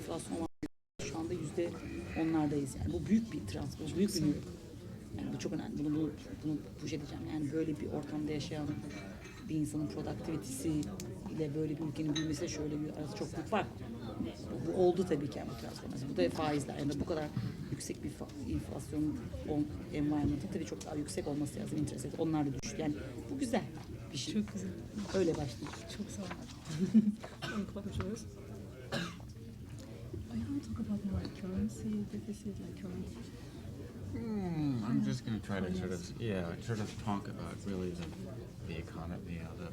enflasyon var. Şu anda %10'lardayız yani. Bu büyük bir transfer, büyük bir miracle. Yani bu çok önemli. Bunu push edeceğim. Yani böyle bir ortamda yaşayan bir insanın productivity'si ile böyle bir ülkenin büyümesi şöyle bir arası çok büyük fark. Bu oldu tabii ki yani bu transformasyon. Bu da faizler. Yani bu kadar yüksek bir enflasyon environment'ın tabii çok daha yüksek olması lazım. Interest rate. Onlar da düştü. Yani bu güzel bir şey. Çok güzel. Öyle başlayayım. Çok sağ ol. Onu kapatmış oluyoruz. I want to talk about more currency deficit, like currency. I'm just going to try to sort of talk about really the economy, the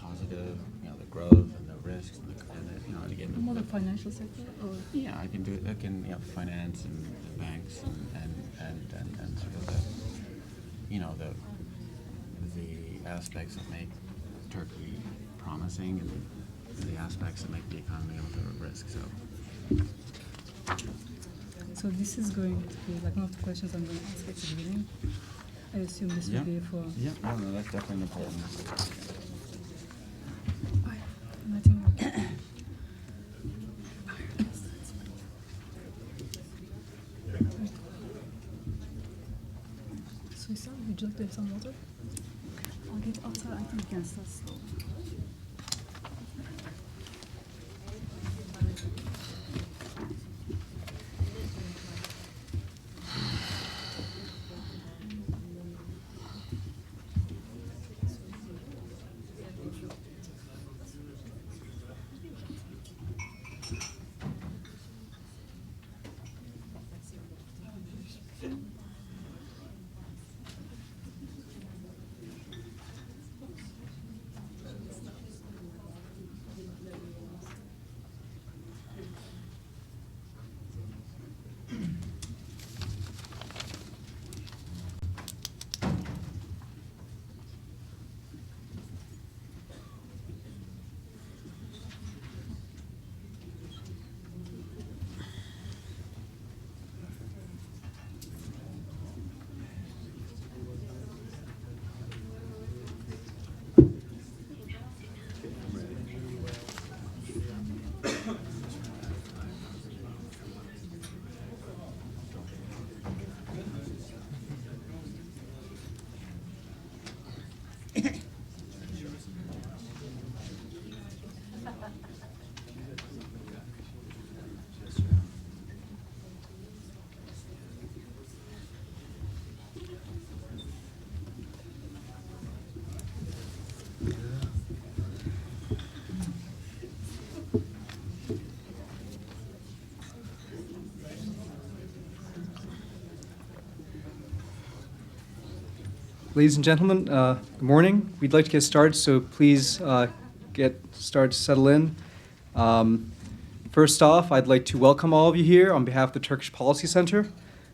positive, the growth and the risks and the again. More the financial sector, or I can do finance and the banks and sort of the aspects that make Turkey promising and the aspects that make the economy a little bit of risk. So this is going to be like one of the questions I'm going to ask at the beginning. I assume this will be for... No, that's definitely important. So Islam, would you like to have some water? I'll get outside, I think we can start slow. Ladies and gentlemen, good morning. We'd like to get started, so please start to settle in. First off, I'd like to welcome all of you here on behalf of the Turkish Policy Center.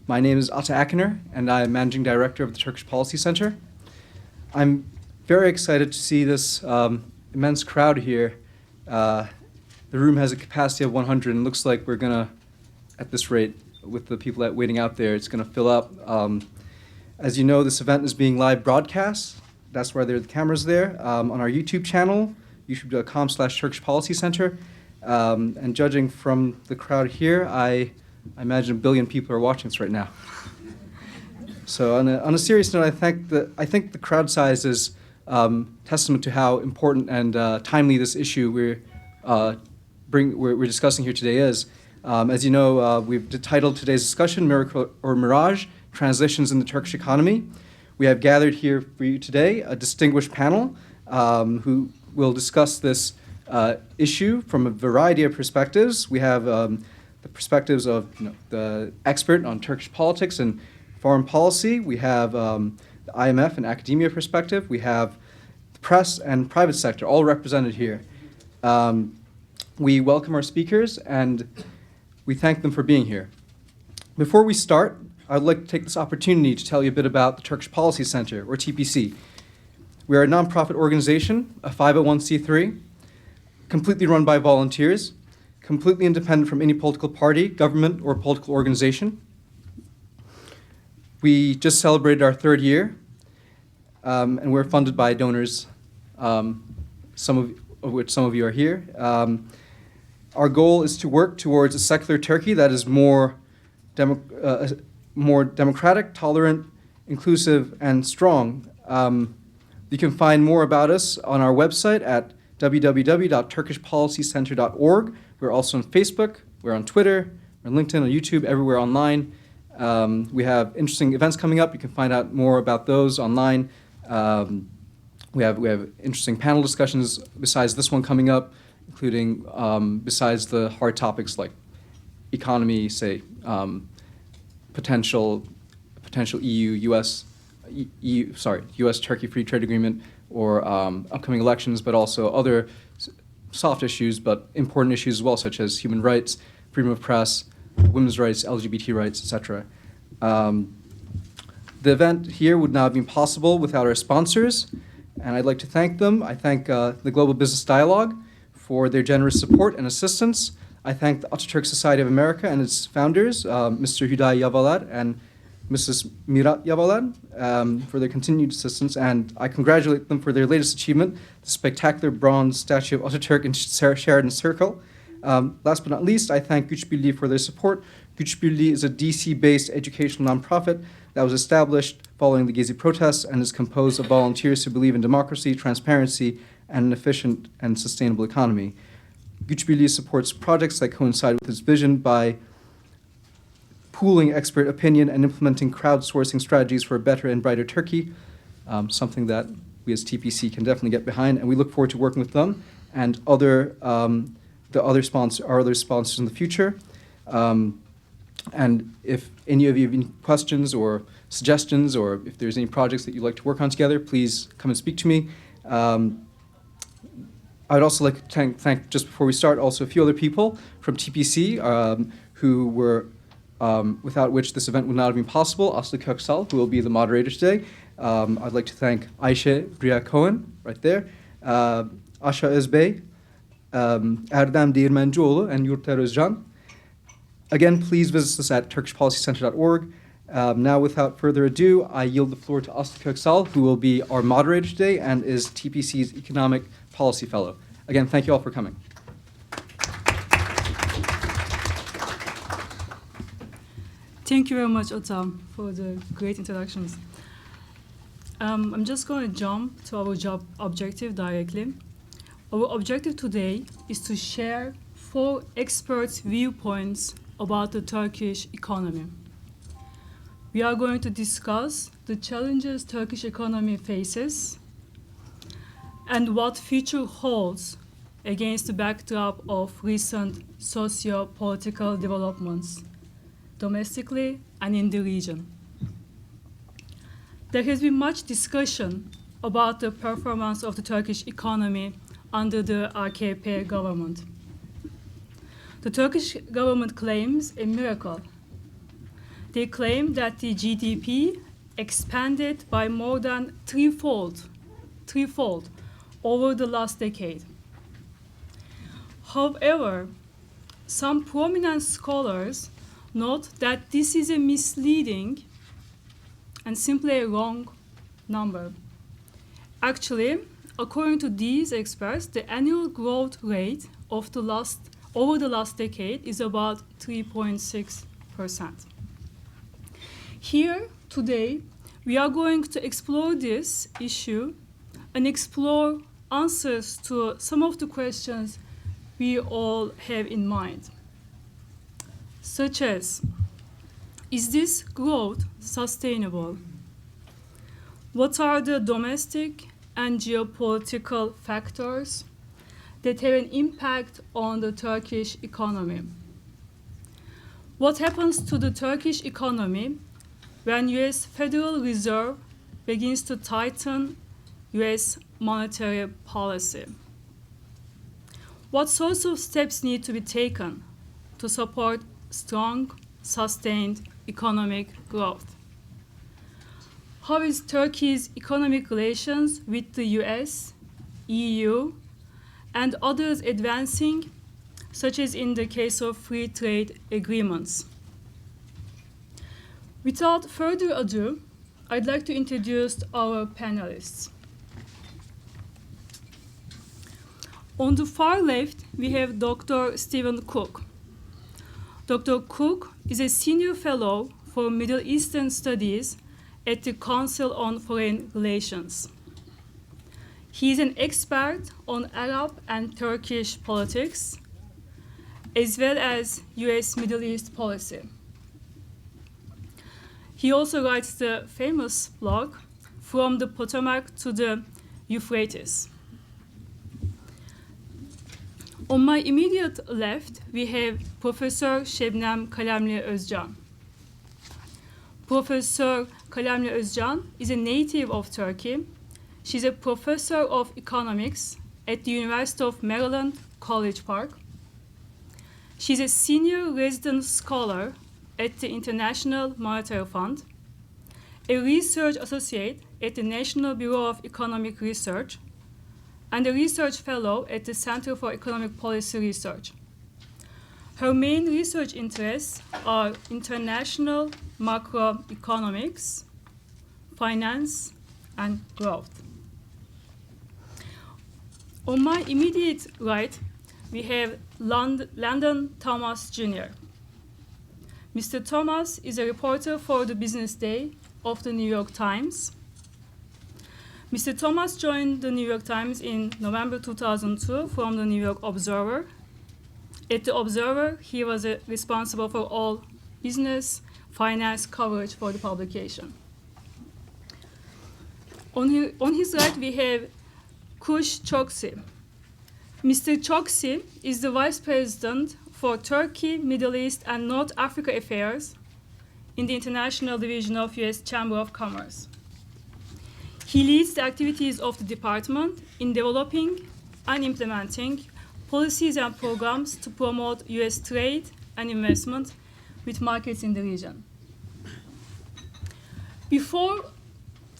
My name is Akiner, and I am Managing Director of the Turkish Policy Center. I'm very excited to see this immense crowd here. The room has a capacity of 100, and it looks like we're going to, at this rate, with the people waiting out there, it's going to fill up. As you know, this event is being live broadcast. That's why there are the cameras there. On our YouTube channel, youtube.com/Turkish Policy Center. And judging from the crowd here, I imagine 1 billion people are watching this right now. So on a serious note, I think the crowd size is testament to how important and timely this issue we're discussing here today is. As you know, we've titled today's discussion "Miracle or Mirage: Transitions in the Turkish Economy." We have gathered here for you today a distinguished panel who will discuss this issue from a variety of perspectives. We have the perspectives of the expert on Turkish politics and foreign policy. We have the IMF and academia perspective. We have the press and private sector all represented here. We welcome our speakers and we thank them for being here. Before we start, I'd like to take this opportunity to tell you a bit about the Turkish Policy Center, or TPC. We are a nonprofit organization, a 501c3, completely run by volunteers, completely independent from any political party, government, or political organization. We just celebrated our 3rd year, and we're funded by donors, some of which some of you are here. Our goal is to work towards a secular Turkey that is more democratic, tolerant, inclusive, and strong. You can find more about us on our website at www.turkishpolicycenter.org. We're also on Facebook, we're on Twitter, we're on LinkedIn, on YouTube, everywhere online. We have interesting events coming up. You can find out more about those online. We have interesting panel discussions besides this one coming up, including besides the hard topics like economy, say potential U.S. Turkey free trade agreement, or upcoming elections, but also other soft issues but important issues as well, such as human rights, freedom of press, women's rights, LGBT rights, etc. The event here would not have been possible without our sponsors, and I'd like to thank them. I thank the Global Business Dialogue for their generous support and assistance. I thank the Ataturk Society of America and its founders, Mr. Hüdayi Yavalar and Mrs. Mirat Yavalar, for their continued assistance, and I congratulate them for their latest achievement, the spectacular bronze statue of Ataturk in Sheridan Circle. Last but not least, I thank Güç Birliği for their support. Güç Birliği is a DC-based educational nonprofit that was established following the Gezi protests and is composed of volunteers who believe in democracy, transparency, and an efficient and sustainable economy. Güç Birliği supports projects that coincide with its vision by pooling expert opinion and implementing crowdsourcing strategies for a better and brighter Turkey, something that we as TPC can definitely get behind, and we look forward to working with them and our other sponsors in the future. And if any of you have any questions or suggestions, or if there's any projects that you'd like to work on together, please come and speak to me. I'd also like to thank, just before we start, also a few other people from TPC who were, without which this event would not have been possible. Asli Koksal, who will be the moderator today. I'd like to thank Ayşe Bria Cohen, right there, Asha Özbey, Erdem Değirmencioğlu, and Yurtlar Özcan. Again, please visit us at turkishpolicycenter.org. Now, without further ado, I yield the floor to Asli Koksal, who will be our moderator today and is TPC's Economic Policy Fellow. Again, thank you all for coming. Thank you very much, Otam, for the great introductions. I'm just going to jump to our job objective directly. Our objective today is to share 4 experts' viewpoints about the Turkish economy. We are going to discuss the challenges Turkish economy faces and what future holds against the backdrop of recent socio-political developments, domestically and in the region. There has been much discussion about the performance of the Turkish economy under the AKP government. The Turkish government claims a miracle. They claim that the GDP expanded by more than threefold over the last decade. However, some prominent scholars note that this is a misleading and simply a wrong number. Actually, according to these experts, the annual growth rate of over the last decade is about 3.6%. Here, today, we are going to explore this issue and explore answers to some of the questions we all have in mind, such as, is this growth sustainable? What are the domestic and geopolitical factors that have an impact on the Turkish economy? What happens to the Turkish economy when U.S. Federal Reserve begins to tighten U.S. monetary policy? What sorts of steps need to be taken to support strong, sustained economic growth? How is Turkey's economic relations with the US, EU, and others advancing, such as in the case of free trade agreements? Without further ado, I'd like to introduce our panelists. On the far left, we have Dr. Stephen Cook. Dr. Cook is a senior fellow for Middle Eastern Studies at the Council on Foreign Relations. He is an expert on Arab and Turkish politics, as well as US Middle East policy. He also writes the famous blog, From the Potomac to the Euphrates. On my immediate left, we have Professor Sebnem Kalemli-Ozcan. Professor Kalemli-Ozcan is a native of Turkey. She's a professor of economics at the University of Maryland, College Park. She's a senior resident scholar at the International Monetary Fund, a research associate at the National Bureau of Economic Research, and a research fellow at the Center for Economic Policy Research. Her main research interests are international macroeconomics, finance, and growth. On my immediate right, we have Landon Thomas Jr. Mr. Thomas is a reporter for the Business Day of the New York Times. Mr. Thomas joined the New York Times in November 2002 from the New York Observer. At the Observer, he was responsible for all business, finance coverage for the publication. On his right, we have Khush Choksy. Mr. Choksy is the Vice President for Turkey, Middle East, and North Africa Affairs in the International Division of U.S. Chamber of Commerce. He leads the activities of the department in developing and implementing policies and programs to promote U.S. trade and investment with markets in the region. Before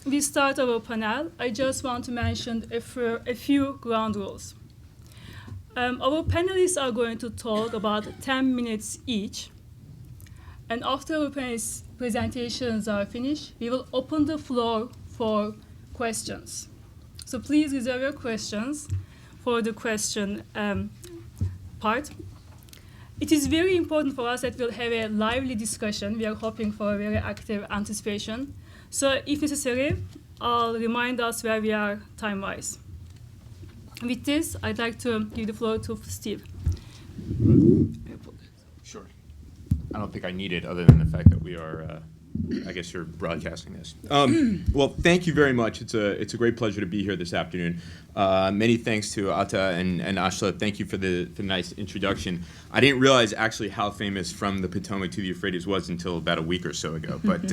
we start our panel, I just want to mention a few ground rules. Our panelists are going to talk about 10 minutes each. And after our presentations are finished, we will open the floor for questions. So please reserve your questions for the question part. It is very important for us that we'll have a lively discussion. We are hoping for a very active anticipation. So if necessary, I'll remind us where we are time-wise. With this, I'd like to give the floor to Steve. Sure. I don't think I need it other than the fact that we are, I guess you're broadcasting this. Well, thank you very much. It's a great pleasure to be here this afternoon. Many thanks to Ata and Ashla. Thank you for the nice introduction. I didn't realize actually how famous From the Potomac to the Euphrates was until about a week or so ago, but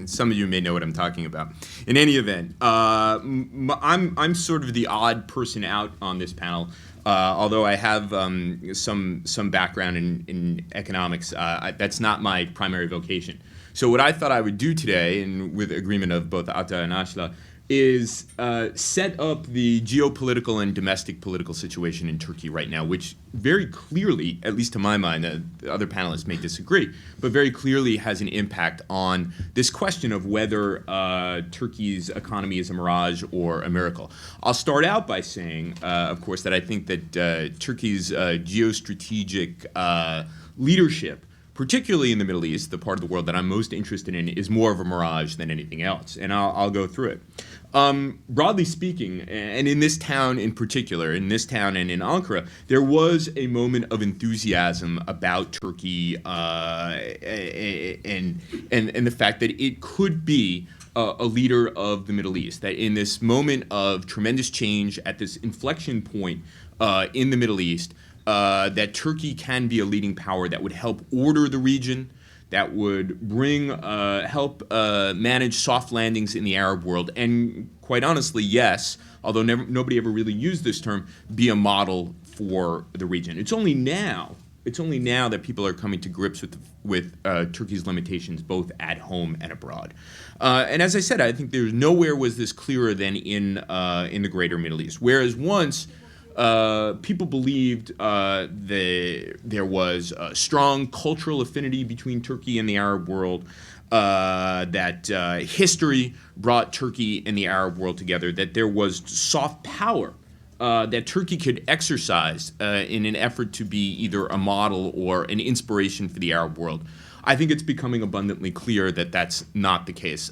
some of you may know what I'm talking about. In any event, I'm sort of the odd person out on this panel. Although I have some background in economics, that's not my primary vocation. So what I thought I would do today, and with agreement of both Ata and Ashla, is set up the geopolitical and domestic political situation in Turkey right now, which very clearly, at least to my mind, the other panelists may disagree, but very clearly has an impact on this question of whether Turkey's economy is a mirage or a miracle. I'll start out by saying, of course, that I think that Turkey's geostrategic leadership, particularly in the Middle East, the part of the world that I'm most interested in, is more of a mirage than anything else, and I'll go through it. Broadly speaking, and in this town in particular, in this town and in Ankara, there was a moment of enthusiasm about Turkey and the fact that it could be a leader of the Middle East, that in this moment of tremendous change at this inflection point in the Middle East, that Turkey can be a leading power that would help order the region, that would bring, help manage soft landings in the Arab world, and quite honestly, yes, although nobody ever really used this term, be a model for the region. It's only now that people are coming to grips with Turkey's limitations, both at home and abroad. And as I said, I think there's nowhere was this clearer than in the greater Middle East. Whereas once people believed there was a strong cultural affinity between Turkey and the Arab world, that history brought Turkey and the Arab world together, that there was soft power that Turkey could exercise in an effort to be either a model or an inspiration for the Arab world. I think it's becoming abundantly clear that that's not the case.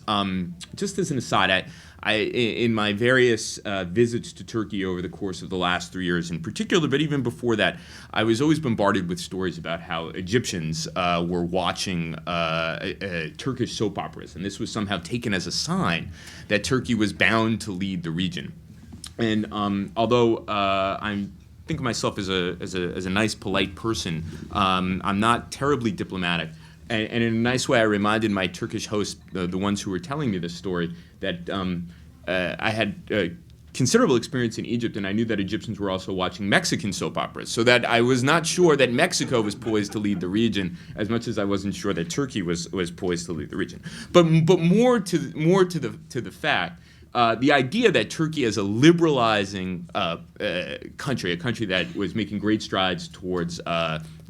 Just as an aside, in my various visits to Turkey over the course of the last 3 years in particular, but even before that, I was always bombarded with stories about how Egyptians were watching Turkish soap operas, and this was somehow taken as a sign that Turkey was bound to lead the region. And although I think of myself as a nice, polite person, I'm not terribly diplomatic. And in a nice way, I reminded my Turkish hosts, the ones who were telling me this story, that I had considerable experience in Egypt, and I knew that Egyptians were also watching Mexican soap operas, so that I was not sure that Mexico was poised to lead the region as much as I wasn't sure that Turkey was poised to lead the region. But more to the fact. The idea that Turkey as a liberalizing country, a country that was making great strides towards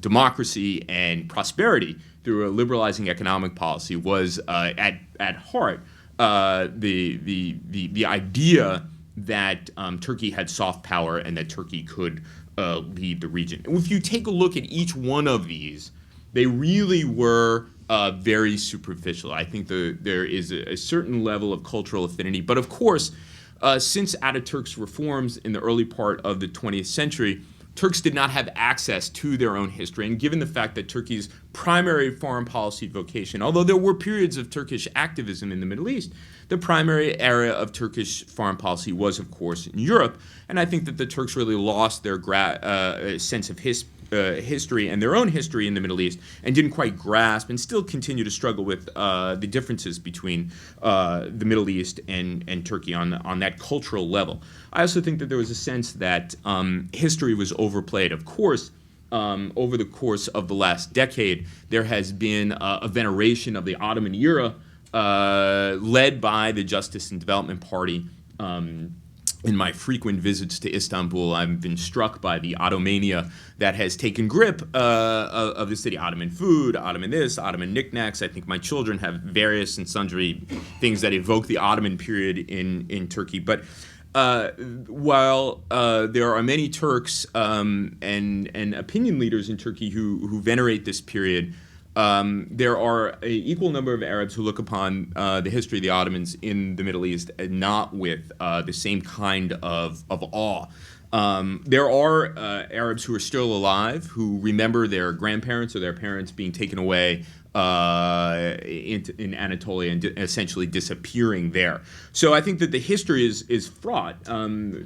democracy and prosperity through a liberalizing economic policy, was at heart the idea that Turkey had soft power and that Turkey could lead the region. And if you take a look at each one of these, they really were very superficial. I think there is a certain level of cultural affinity. But of course, since Ataturk's reforms in the early part of the 20th century, Turks did not have access to their own history. And given the fact that Turkey's primary foreign policy vocation, although there were periods of Turkish activism in the Middle East, the primary area of Turkish foreign policy was, of course, in Europe. And I think that the Turks really lost their sense of history and their own history in the Middle East, and didn't quite grasp and still continue to struggle with the differences between the Middle East and Turkey on that cultural level. I also think that there was a sense that history was overplayed. Of course, over the course of the last decade, there has been a veneration of the Ottoman era led by the Justice and Development Party. In my frequent visits to Istanbul, I've been struck by the Ottomania that has taken grip of the city. Ottoman food, Ottoman this, Ottoman knickknacks. I think my children have various and sundry things that evoke the Ottoman period in Turkey. But while there are many Turks and opinion leaders in Turkey who venerate this period, there are an equal number of Arabs who look upon the history of the Ottomans in the Middle East not with the same kind of awe. There are Arabs who are still alive who remember their grandparents or their parents being taken away in Anatolia and essentially disappearing there. So I think that the history is fraught.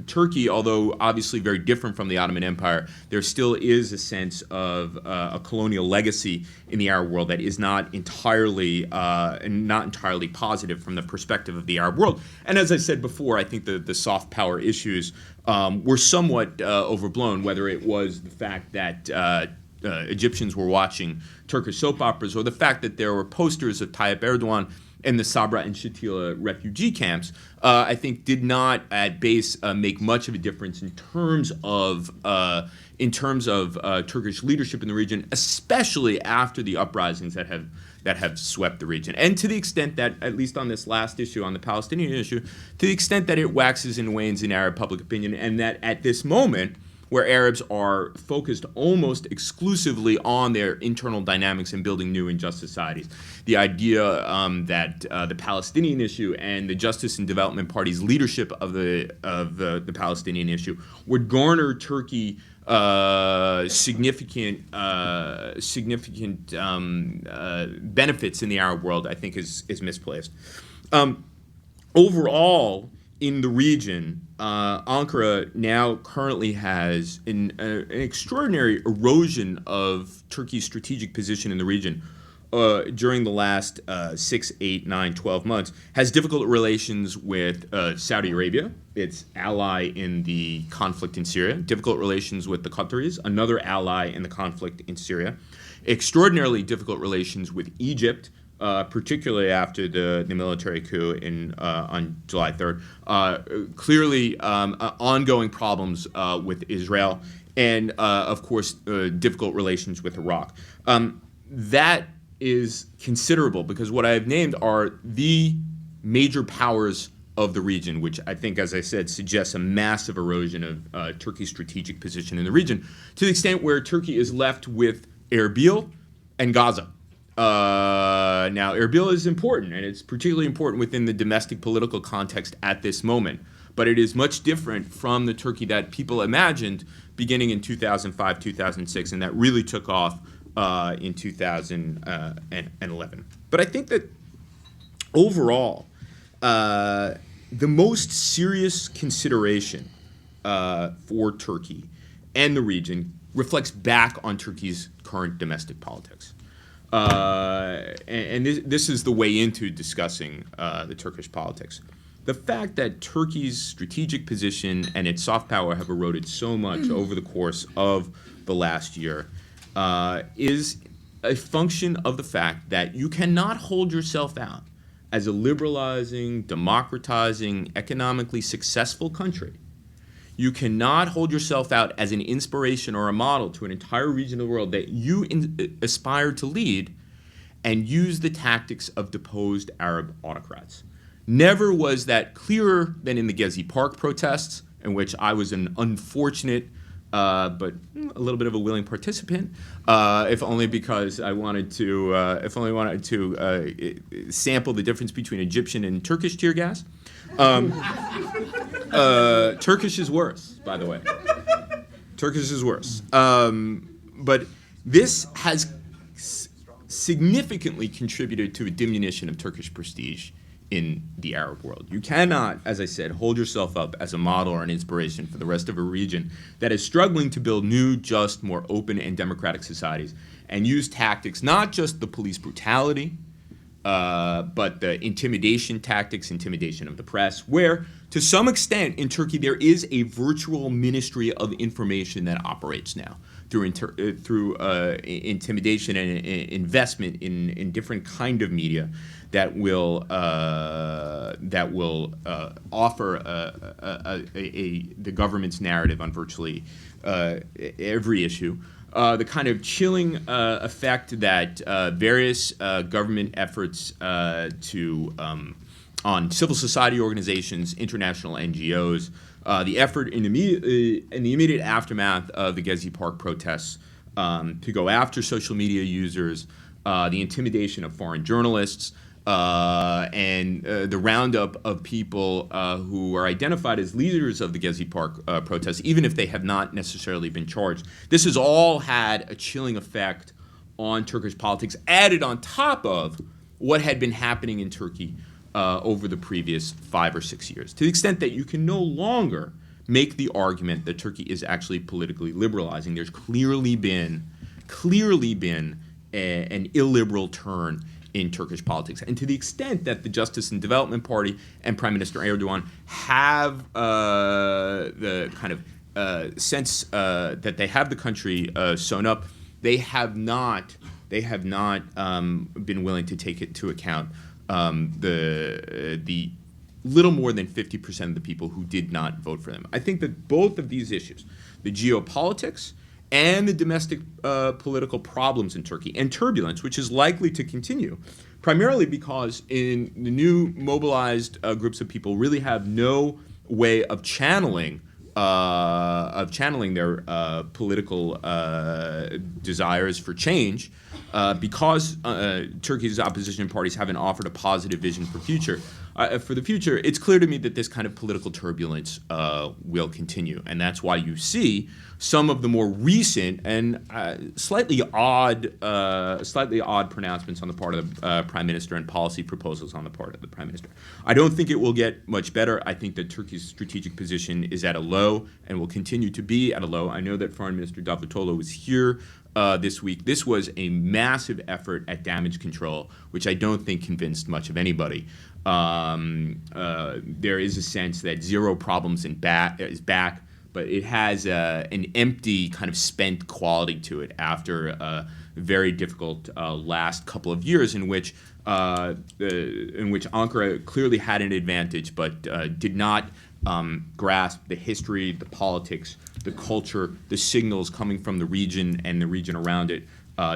Turkey, although obviously very different from the Ottoman Empire, there still is a sense of a colonial legacy in the Arab world that is not entirely positive from the perspective of the Arab world. And as I said before, I think the soft power issues were somewhat overblown, whether it was the fact that Egyptians were watching Turkish soap operas, or the fact that there were posters of Tayyip Erdogan in the Sabra and Shatila refugee camps, I think did not at base make much of a difference in terms of Turkish leadership in the region, especially after the uprisings that have swept the region. And to the extent that, at least on this last issue, on the Palestinian issue, to the extent that it waxes and wanes in Arab public opinion, and that at this moment, where Arabs are focused almost exclusively on their internal dynamics and building new and just societies, the idea that the Palestinian issue and the Justice and Development Party's leadership of the Palestinian issue would garner Turkey significant benefits in the Arab world, I think is misplaced. Overall, in the region, Ankara now currently has an extraordinary erosion of Turkey's strategic position in the region during the last 6, 8, 9, 12 months, has difficult relations with Saudi Arabia, its ally in the conflict in Syria, difficult relations with the Qataris, another ally in the conflict in Syria, extraordinarily difficult relations with Egypt, particularly after the military coup on July 3rd. Clearly, ongoing problems with Israel, and, of course, difficult relations with Iraq. That is considerable because what I have named are the major powers of the region, which I think, as I said, suggests a massive erosion of Turkey's strategic position in the region, to the extent where Turkey is left with Erbil and Gaza. Now, Erbil is important, and it's particularly important within the domestic political context at this moment. But it is much different from the Turkey that people imagined beginning in 2005, 2006, and that really took off in 2011. But I think that overall, the most serious consideration for Turkey and the region reflects back on Turkey's current domestic politics. And this is the way into discussing the Turkish politics. The fact that Turkey's strategic position and its soft power have eroded so much over the course of the last year is a function of the fact that you cannot hold yourself out as a liberalizing, democratizing, economically successful country. You cannot hold yourself out as an inspiration or a model to an entire region of the world that you aspire to lead and use the tactics of deposed Arab autocrats. Never was that clearer than in the Gezi Park protests, in which I was an unfortunate but a little bit of a willing participant, if only because I wanted to, sample the difference between Egyptian and Turkish tear gas. Turkish is worse, by the way. Turkish is worse. But this has significantly contributed to a diminution of Turkish prestige in the Arab world. You cannot, as I said, hold yourself up as a model or an inspiration for the rest of a region that is struggling to build new, just, more open and democratic societies and use tactics, not just the police brutality, but the intimidation tactics, intimidation of the press, where to some extent in Turkey there is a virtual ministry of information that operates now through intimidation and investment in different kind of media that will offer the government's narrative on virtually every issue. The kind of chilling effect that various government efforts on civil society organizations, international NGOs, the effort in the immediate aftermath of the Gezi Park protests to go after social media users, the intimidation of foreign journalists, and the roundup of people who are identified as leaders of the Gezi Park protests, even if they have not necessarily been charged. This has all had a chilling effect on Turkish politics, added on top of what had been happening in Turkey over the previous 5 or 6 years, to the extent that you can no longer make the argument that Turkey is actually politically liberalizing. There's clearly been an illiberal turn in Turkish politics. And to the extent that the Justice and Development Party and Prime Minister Erdogan have the kind of sense that they have the country sewn up, they have not been willing to take into account the little more than 50% of the people who did not vote for them. I think that both of these issues, the geopolitics and the domestic political problems in Turkey, and turbulence, which is likely to continue, primarily because in the new mobilized groups of people really have no way of channeling their political desires for change, because Turkey's opposition parties haven't offered a positive vision for the future. It's clear to me that this kind of political turbulence will continue, and that's why you see some of the more recent and slightly odd pronouncements on the part of the Prime Minister and policy proposals on the part of the Prime Minister. I don't think it will get much better. I think that Turkey's strategic position is at a low and will continue to be at a low. I know that Foreign Minister Davutoglu was here this week. This was a massive effort at damage control, which I don't think convinced much of anybody. There is a sense that zero problems is back, but it has an empty, kind of spent quality to it after a very difficult last couple of years in which Ankara clearly had an advantage, but did not grasp the history, the politics, the culture, the signals coming from the region and the region around it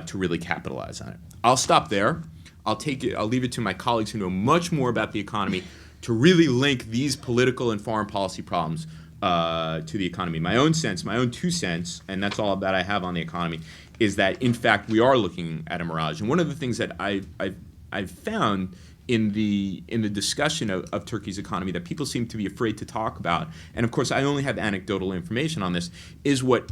to really capitalize on it. I'll stop there. I'll leave it to my colleagues who know much more about the economy to really link these political and foreign policy problems to the economy. My own 2 cents, and that's all that I have on the economy, is that in fact we are looking at a mirage. And one of the things that I've found in the discussion of Turkey's economy that people seem to be afraid to talk about, and of course I only have anecdotal information on this, is what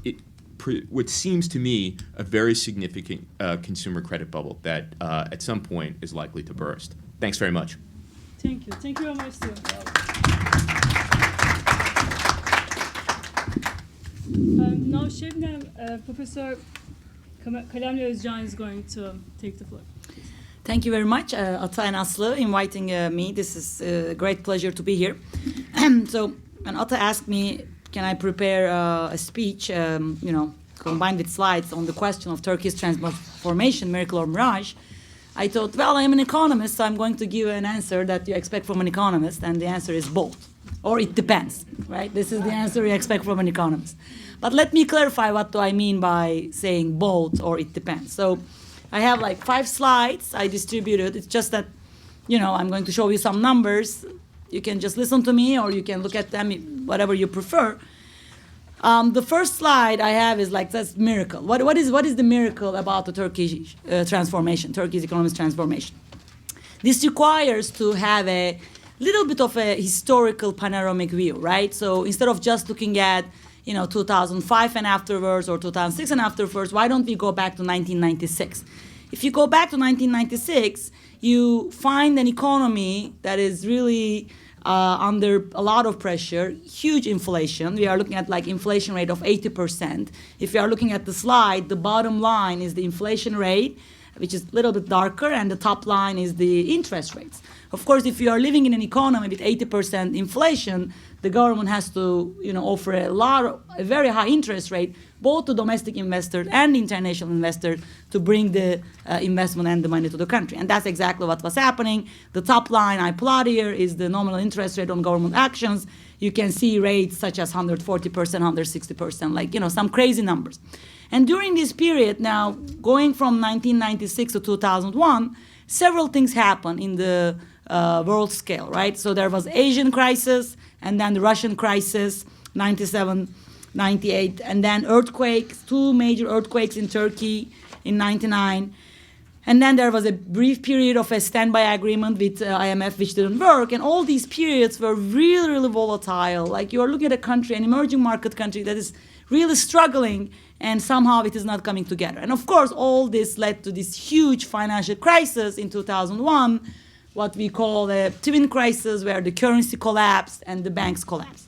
seems to me a very significant consumer credit bubble that at some point is likely to burst. Thanks very much. Thank you. Thank you very much, too. Now, Sebnem, Professor Kalemli-Ozcan is going to take the floor. Thank you very much, Ata and Asli, inviting me. This is a great pleasure to be here. So, when Ata asked me, can I prepare a speech, combined with slides on the question of Turkey's transformation, miracle or mirage, I thought, well, I'm an economist, so I'm going to give an answer that you expect from an economist, and the answer is both. Or it depends, right? This is the answer you expect from an economist. But let me clarify what do I mean by saying both or it depends. So I have like 5 slides I distributed. It's just that, I'm going to show you some numbers. You can just listen to me or you can look at them, whatever you prefer. The first slide I have is like, that's miracle. What is the miracle about the Turkish transformation, Turkey's economic transformation? This requires to have a little bit of a historical panoramic view, right? So instead of just looking at, 2005 and afterwards or 2006 and afterwards, why don't we go back to 1996? If you go back to 1996, you find an economy that is really under a lot of pressure, huge inflation. We are looking at like inflation rate of 80%. If you are looking at the slide, the bottom line is the inflation rate, which is a little bit darker, and the top line is the interest rates. Of course, if you are living in an economy with 80% inflation, the government has to, offer a very high interest rate, both to domestic investors and international investors, to bring the investment and the money to the country. And that's exactly what was happening. The top line I plot here is the nominal interest rate on government actions. You can see rates such as 140%, 160%, some crazy numbers. And during this period now, going from 1996 to 2001, several things happened in the world scale, right? So there was Asian crisis, and then the Russian crisis, 97, 98, and then earthquakes, 2 major earthquakes in Turkey in 99. And then there was a brief period of a standby agreement with IMF, which didn't work. And all these periods were really, really volatile. Like, you are looking at a country, an emerging market country that is really struggling, and somehow it is not coming together. And of course, all this led to this huge financial crisis in 2001, what we call a twin crisis, where the currency collapsed and the banks collapsed.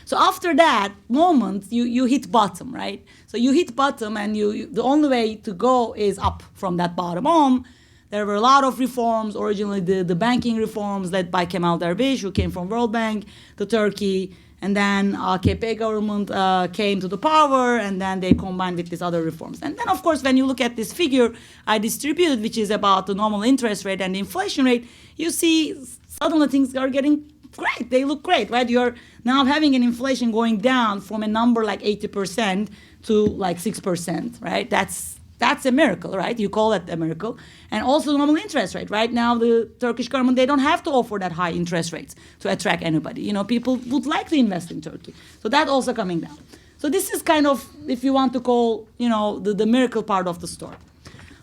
So after that moment, you hit bottom, right? So you hit bottom, and the only way to go is up from that bottom on. There were a lot of reforms, originally the banking reforms led by Kemal Dervish, who came from World Bank to Turkey, and then AKP government came to the power, and then they combined with these other reforms. And then, of course, when you look at this figure I distributed, which is about the normal interest rate and the inflation rate, you see suddenly things are getting great. They look great, right? You're now having an inflation going down from a number like 80% to like 6%, right? That's a miracle, right? You call it a miracle. And also the normal interest rate. Right now, the Turkish government, they don't have to offer that high interest rates to attract anybody. People would like to invest in Turkey. So that also coming down. So this is kind of, if you want to call, the miracle part of the story.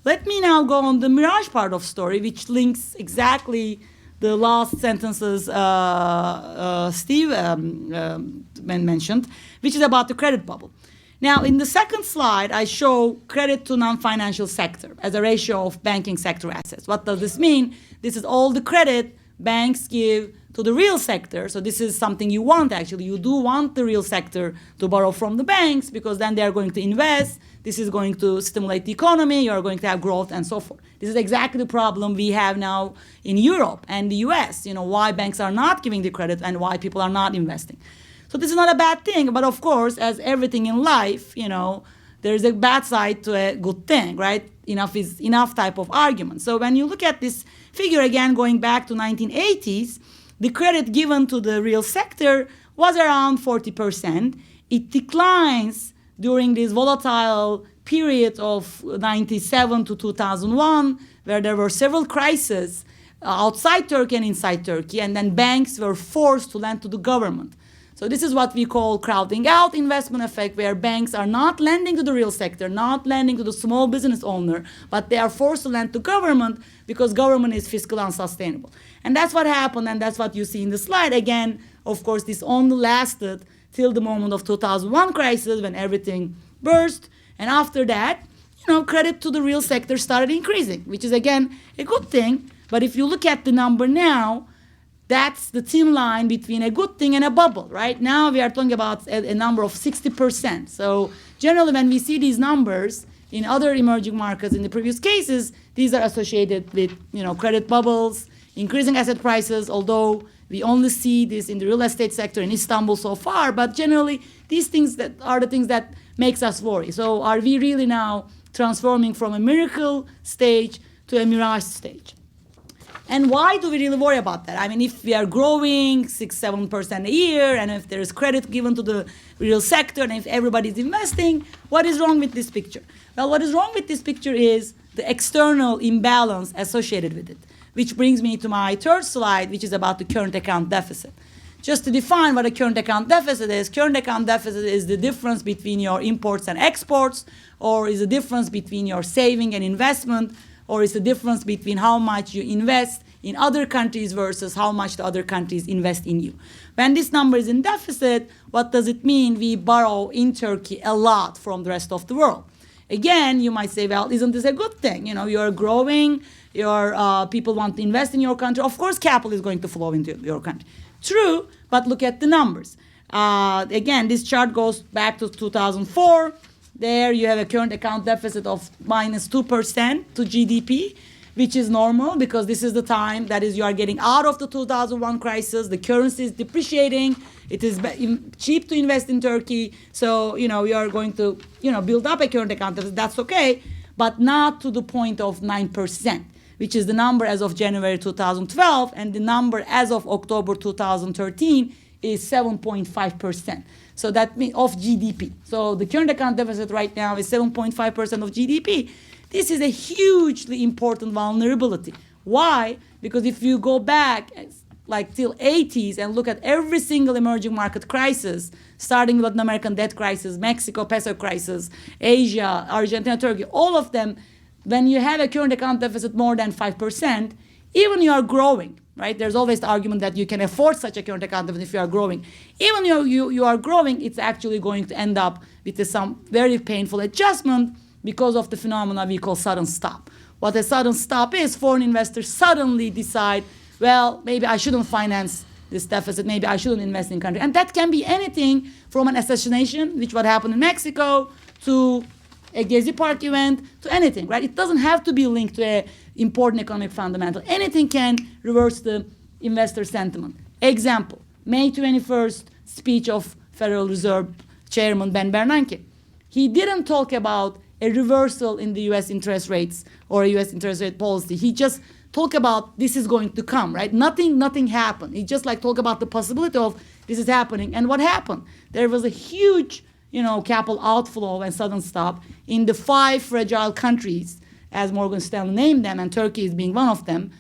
Let me now go on the mirage part of the story, which links exactly the last sentences Steve mentioned, which is about the credit bubble. Now, in the second slide, I show credit to non-financial sector as a ratio of banking sector assets. What does this mean? This is all the credit banks give to the real sector. So this is something you want, actually. You do want the real sector to borrow from the banks, because then they are going to invest. This is going to stimulate the economy. You are going to have growth and so forth. This is exactly the problem we have now in Europe and the US. Why banks are not giving the credit and why people are not investing. So this is not a bad thing, but of course, as everything in life, there's a bad side to a good thing, right? Enough is enough type of argument. So when you look at this figure again, going back to 1980s, the credit given to the real sector was around 40%. It declines during this volatile period of 97 to 2001, where there were several crises. outside Turkey and inside Turkey, and then banks were forced to lend to the government. So this is what we call crowding out investment effect, where banks are not lending to the real sector, not lending to the small business owner, but they are forced to lend to government because government is fiscally unsustainable. And that's what happened, and that's what you see in the slide. Again, of course, this only lasted till the moment of 2001 crisis when everything burst. And after that, credit to the real sector started increasing, which is, again, a good thing. But if you look at the number now, that's the thin line between a good thing and a bubble, right? Now we are talking about a number of 60%. So generally when we see these numbers in other emerging markets in the previous cases, these are associated with, credit bubbles, increasing asset prices, although we only see this in the real estate sector in Istanbul so far. But generally, these things that are the things that makes us worry. So are we really now transforming from a miracle stage to a mirage stage? And why do we really worry about that? I mean, if we are growing 6-7% a year, and if there is credit given to the real sector, and if everybody is investing, what is wrong with this picture? Well, what is wrong with this picture is the external imbalance associated with it, which brings me to my third slide, which is about the current account deficit. Just to define what a current account deficit is the difference between your imports and exports, or is the difference between your saving and investment, or is the difference between how much you invest in other countries versus how much the other countries invest in you. When this number is in deficit, what does it mean? We borrow in Turkey a lot from the rest of the world. Again, you might say, well, isn't this a good thing? You're growing, your people want to invest in your country. Of course, capital is going to flow into your country. True, but look at the numbers. Again, this chart goes back to 2004. There you have a current account deficit of minus 2% to GDP, which is normal because this is the time that is you are getting out of the 2001 crisis. The currency is depreciating. It is cheap to invest in Turkey. So, you are going to, build up a current account deficit. That's okay, but not to the point of 9%, which is the number as of January 2012, and the number as of October 2013 is 7.5%. So that means of GDP. So the current account deficit right now is 7.5% of GDP. This is a hugely important vulnerability. Why? Because if you go back like till 80s and look at every single emerging market crisis, starting with Latin American debt crisis, Mexico peso crisis, Asia, Argentina, Turkey, all of them, when you have a current account deficit more than 5%, even you are growing, right? There's always the argument that you can afford such a current account deficit if you are growing. Even you are growing, it's actually going to end up with some very painful adjustment because of the phenomena we call sudden stop. What a sudden stop is, foreign investors suddenly decide, well, maybe I shouldn't finance this deficit, maybe I shouldn't invest in country. And that can be anything from an assassination, which what happened in Mexico, to a Gezi Park event, to anything, right? It doesn't have to be linked to an important economic fundamental. Anything can reverse the investor sentiment. Example, May 21st speech of Federal Reserve Chairman Ben Bernanke. He didn't talk about a reversal in the U.S. interest rates or a U.S. interest rate policy. He just talked about this is going to come, right? Nothing happened. He just talked about the possibility of this is happening. And what happened? There was a huge capital outflow and sudden stop in the 5 fragile countries, as Morgan Stanley named them, and Turkey is being one of them,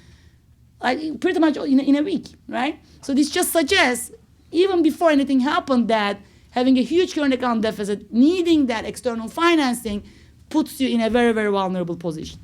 pretty much in a week, right? So this just suggests, even before anything happened, that having a huge current account deficit, needing that external financing, puts you in a very, very vulnerable position.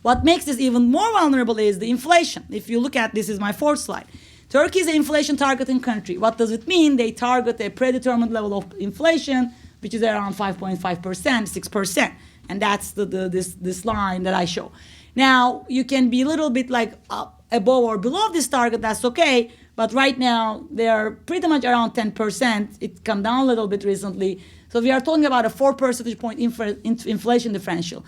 What makes this even more vulnerable is the inflation. If you look at, this is my fourth slide. Turkey is an inflation targeting country. What does it mean? They target a predetermined level of inflation, which is around 5.5%, 6%. And that's this line that I show. Now, you can be a little bit above or below this target, that's okay. But right now, they are pretty much around 10%. It come down a little bit recently. So we are talking about a 4 percentage point inflation differential,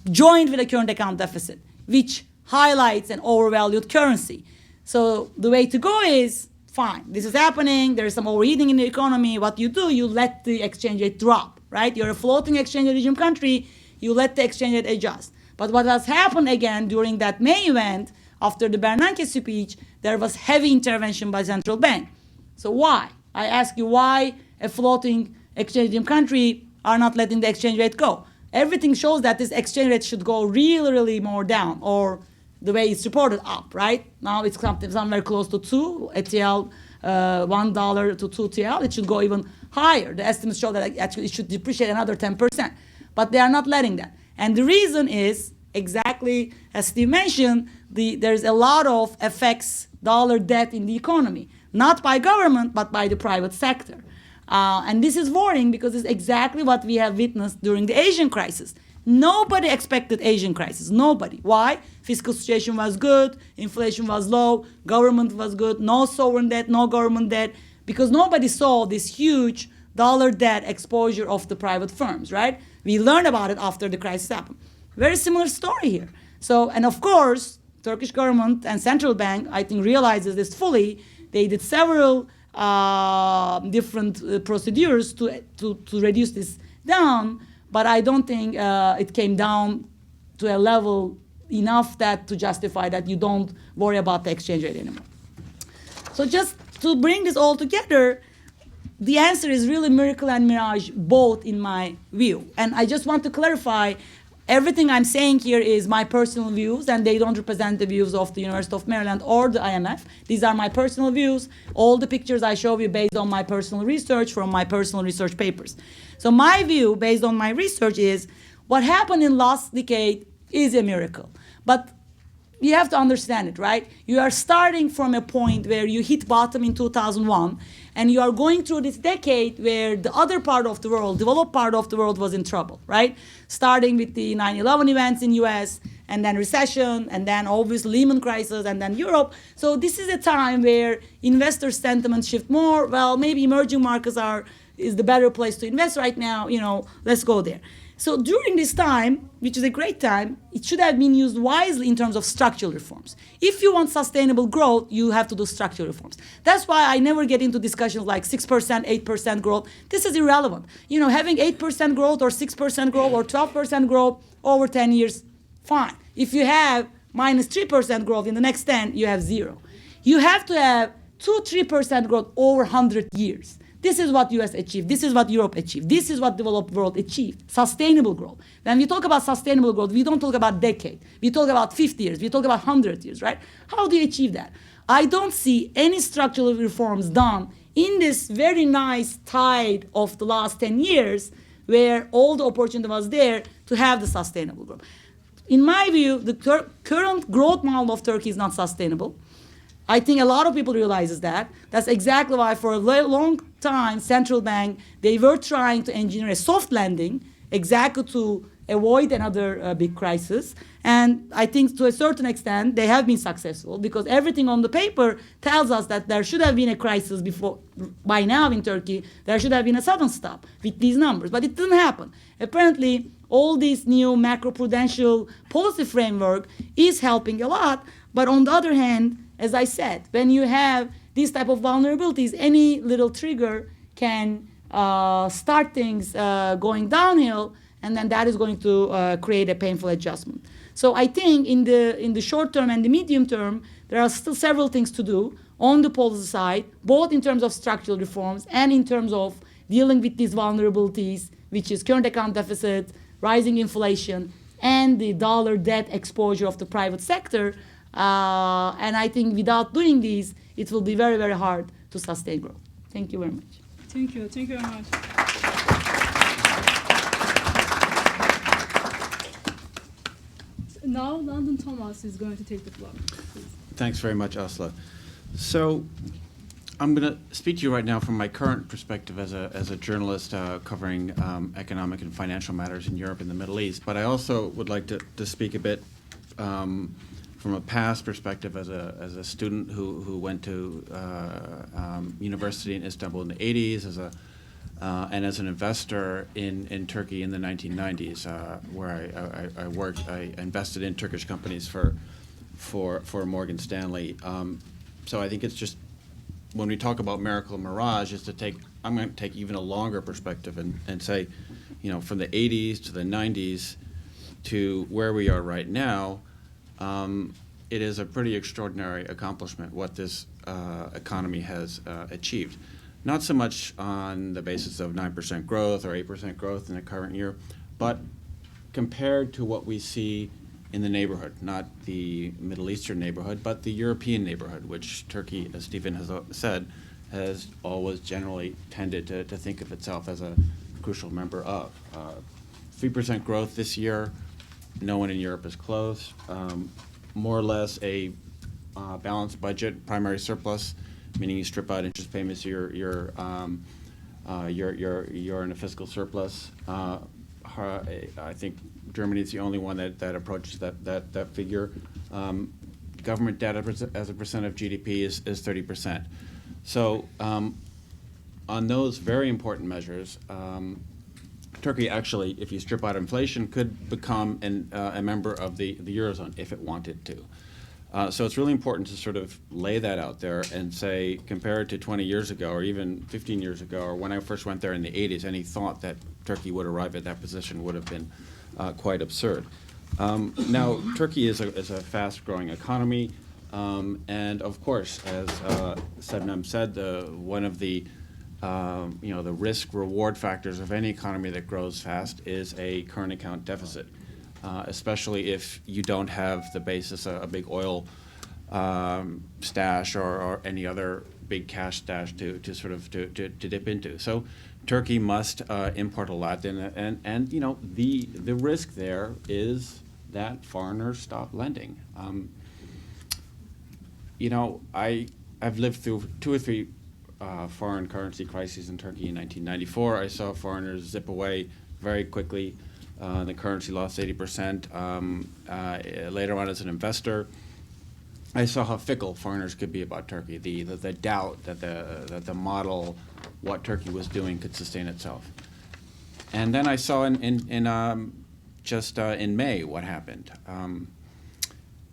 joined with a current account deficit, which highlights an overvalued currency. So the way to go is, fine, this is happening, there is some overheating in the economy. What you do, you let the exchange rate drop, right? You're a floating exchange rate regime country, you let the exchange rate adjust. But what has happened again during that May event, after the Bernanke speech, there was heavy intervention by central bank. So why? I ask you, why a floating exchange regime country are not letting the exchange rate go? Everything shows that this exchange rate should go really, really more down, or the way it's reported, up, right? Now it's somewhere close to 2 TL, $1 to 2 TL. It should go even higher. The estimates show that actually it should depreciate another 10%. But they are not letting that. And the reason is, exactly as Steve mentioned, there's a lot of FX dollar debt in the economy. Not by government, but by the private sector. And this is worrying because it's exactly what we have witnessed during the Asian crisis. Nobody expected Asian crisis. Nobody. Why? Fiscal situation was good, inflation was low, government was good, no sovereign debt, no government debt, because nobody saw this huge dollar debt exposure of the private firms, right? We learned about it after the crisis happened. Very similar story here. So, and of course, Turkish government and central bank, I think, realizes this fully. They did several different procedures to reduce this down, but I don't think it came down to a level enough that to justify that you don't worry about the exchange rate anymore. So just to bring this all together, the answer is really Miracle and Mirage, both in my view. And I just want to clarify, everything I'm saying here is my personal views, and they don't represent the views of the University of Maryland or the IMF. These are my personal views. All the pictures I show you based on my personal research from my personal research papers. So my view, based on my research, is what happened in last decade is a miracle. But you have to understand it, right? You are starting from a point where you hit bottom in 2001, and you are going through this decade where the other part of the world, developed part of the world, was in trouble, right? Starting with the 9/11 events in US, and then recession, and then obviously Lehman crisis, and then Europe. So this is a time where investor sentiment shift more. Well, maybe emerging markets is the better place to invest right now. Let's go there. So during this time, which is a great time, it should have been used wisely in terms of structural reforms. If you want sustainable growth, you have to do structural reforms. That's why I never get into discussions like 6%, 8% growth. This is irrelevant. Having 8% growth or 6% growth or 12% growth over 10 years, fine. If you have minus 3% growth in the next 10, you have zero. You have to have 2-3% growth over 100 years. This is what US achieved. This is what Europe achieved. This is what developed world achieved. Sustainable growth. When we talk about sustainable growth, we don't talk about decade. We talk about 50 years. We talk about 100 years, right? How do you achieve that? I don't see any structural reforms done in this very nice tide of the last 10 years where all the opportunity was there to have the sustainable growth. In my view, the current growth model of Turkey is not sustainable. I think a lot of people realizes that. That's exactly why for a long time, central bank, they were trying to engineer a soft landing exactly to avoid another big crisis. And I think to a certain extent, they have been successful because everything on the paper tells us that there should have been a crisis by now in Turkey. There should have been a sudden stop with these numbers, but it didn't happen. Apparently, all this new macroprudential policy framework is helping a lot. But on the other hand, as I said, when you have these type of vulnerabilities, any little trigger can start things going downhill, and then that is going to create a painful adjustment. So I think in the short term and the medium term, there are still several things to do on the policy side, both in terms of structural reforms and in terms of dealing with these vulnerabilities, which is current account deficit, rising inflation, and the dollar debt exposure of the private sector. And I think without doing these, it will be very, very hard to sustain growth. Thank you very much. Thank you. Thank you very much. Now, Landon Thomas is going to take the floor. Please. Thanks very much, Asli. So I'm going to speak to you right now from my current perspective as a journalist covering economic and financial matters in Europe and the Middle East. But I also would like to speak a bit from a past perspective as a student who went to university in Istanbul in the 80s, and as an investor in Turkey in the 1990s, where I worked. I invested in Turkish companies for Morgan Stanley. So I think it's just, when we talk about Miracle and Mirage, I'm going to take even a longer perspective and say, from the 80s to the 90s to where we are right now. It is a pretty extraordinary accomplishment what this economy has achieved. Not so much on the basis of 9% growth or 8% growth in the current year, but compared to what we see in the neighborhood, not the Middle Eastern neighborhood, but the European neighborhood, which Turkey, as Stephen has said, has always generally tended to think of itself as a crucial member of. 3% growth this year, no one in Europe is close. More or less a balanced budget, primary surplus, meaning you strip out interest payments, you're in a fiscal surplus. I think Germany is the only one that approaches that figure. Government debt as a percent of GDP is 30%. So on those very important measures, Turkey actually, if you strip out inflation, could become a member of the Eurozone if it wanted to. So it's really important to sort of lay that out there and say, compared to 20 years ago or even 15 years ago, or when I first went there in the 80s, any thought that Turkey would arrive at that position would have been quite absurd. Now, Turkey is a fast-growing economy, and of course, as Sebnem said, one of the the risk-reward factors of any economy that grows fast is a current account deficit. Especially if you don't have the basis, a big oil stash or any other big cash stash to dip into. So Turkey must import a lot, and the risk there is that foreigners stop lending. I've lived through 2 or 3 foreign currency crises in Turkey in 1994. I saw foreigners zip away very quickly. The currency lost 80%. Later on, as an investor, I saw how fickle foreigners could be about Turkey. The doubt that the model, what Turkey was doing, could sustain itself. And then I saw in May what happened.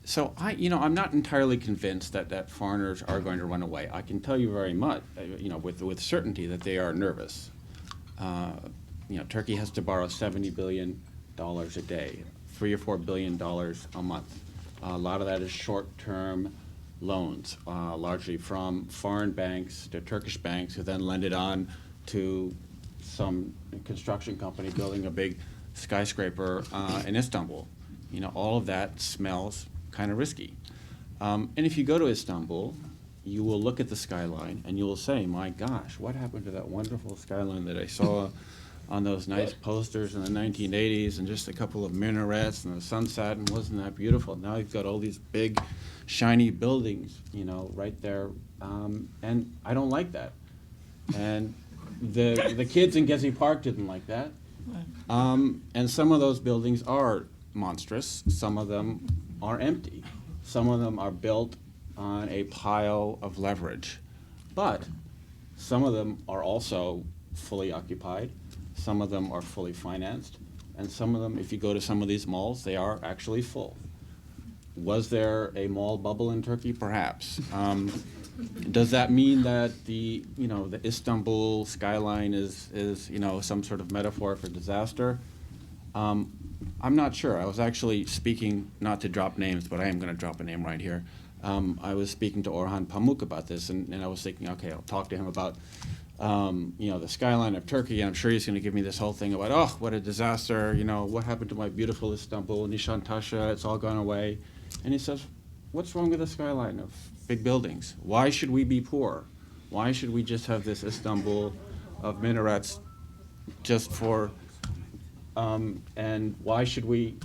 So I'm not entirely convinced that foreigners are going to run away. I can tell you very much, with certainty, that they are nervous. Turkey has to borrow $70 billion a day, $3 or $4 billion a month. A lot of that is short-term loans, largely from foreign banks to Turkish banks, who then lend it on to some construction company building a big skyscraper in Istanbul. All of that smells kind of risky. And if you go to Istanbul, you will look at the skyline and you will say, my gosh, what happened to that wonderful skyline that I saw on those nice posters in the 1980s, and just a couple of minarets and the sunset, and wasn't that beautiful? Now you've got all these big, shiny buildings, right there, and I don't like that. And the kids in Gezi Park didn't like that. And some of those buildings are monstrous. Some of them are empty. Some of them are built on a pile of leverage. But some of them are also fully occupied. Some of them are fully financed. And some of them, if you go to some of these malls, they are actually full. Was there a mall bubble in Turkey? Perhaps. Does that mean that the Istanbul skyline is some sort of metaphor for disaster? I'm not sure. I was actually speaking, not to drop names, but I am going to drop a name right here. I was speaking to Orhan Pamuk about this, and I was thinking, okay, I'll talk to him about the skyline of Turkey, and I'm sure he's going to give me this whole thing about, oh, what a disaster, what happened to my beautiful Istanbul, Nişantaşı, it's all gone away. And he says, what's wrong with the skyline of big buildings? Why should we be poor? Why should we just have this Istanbul of minarets just for, and why should we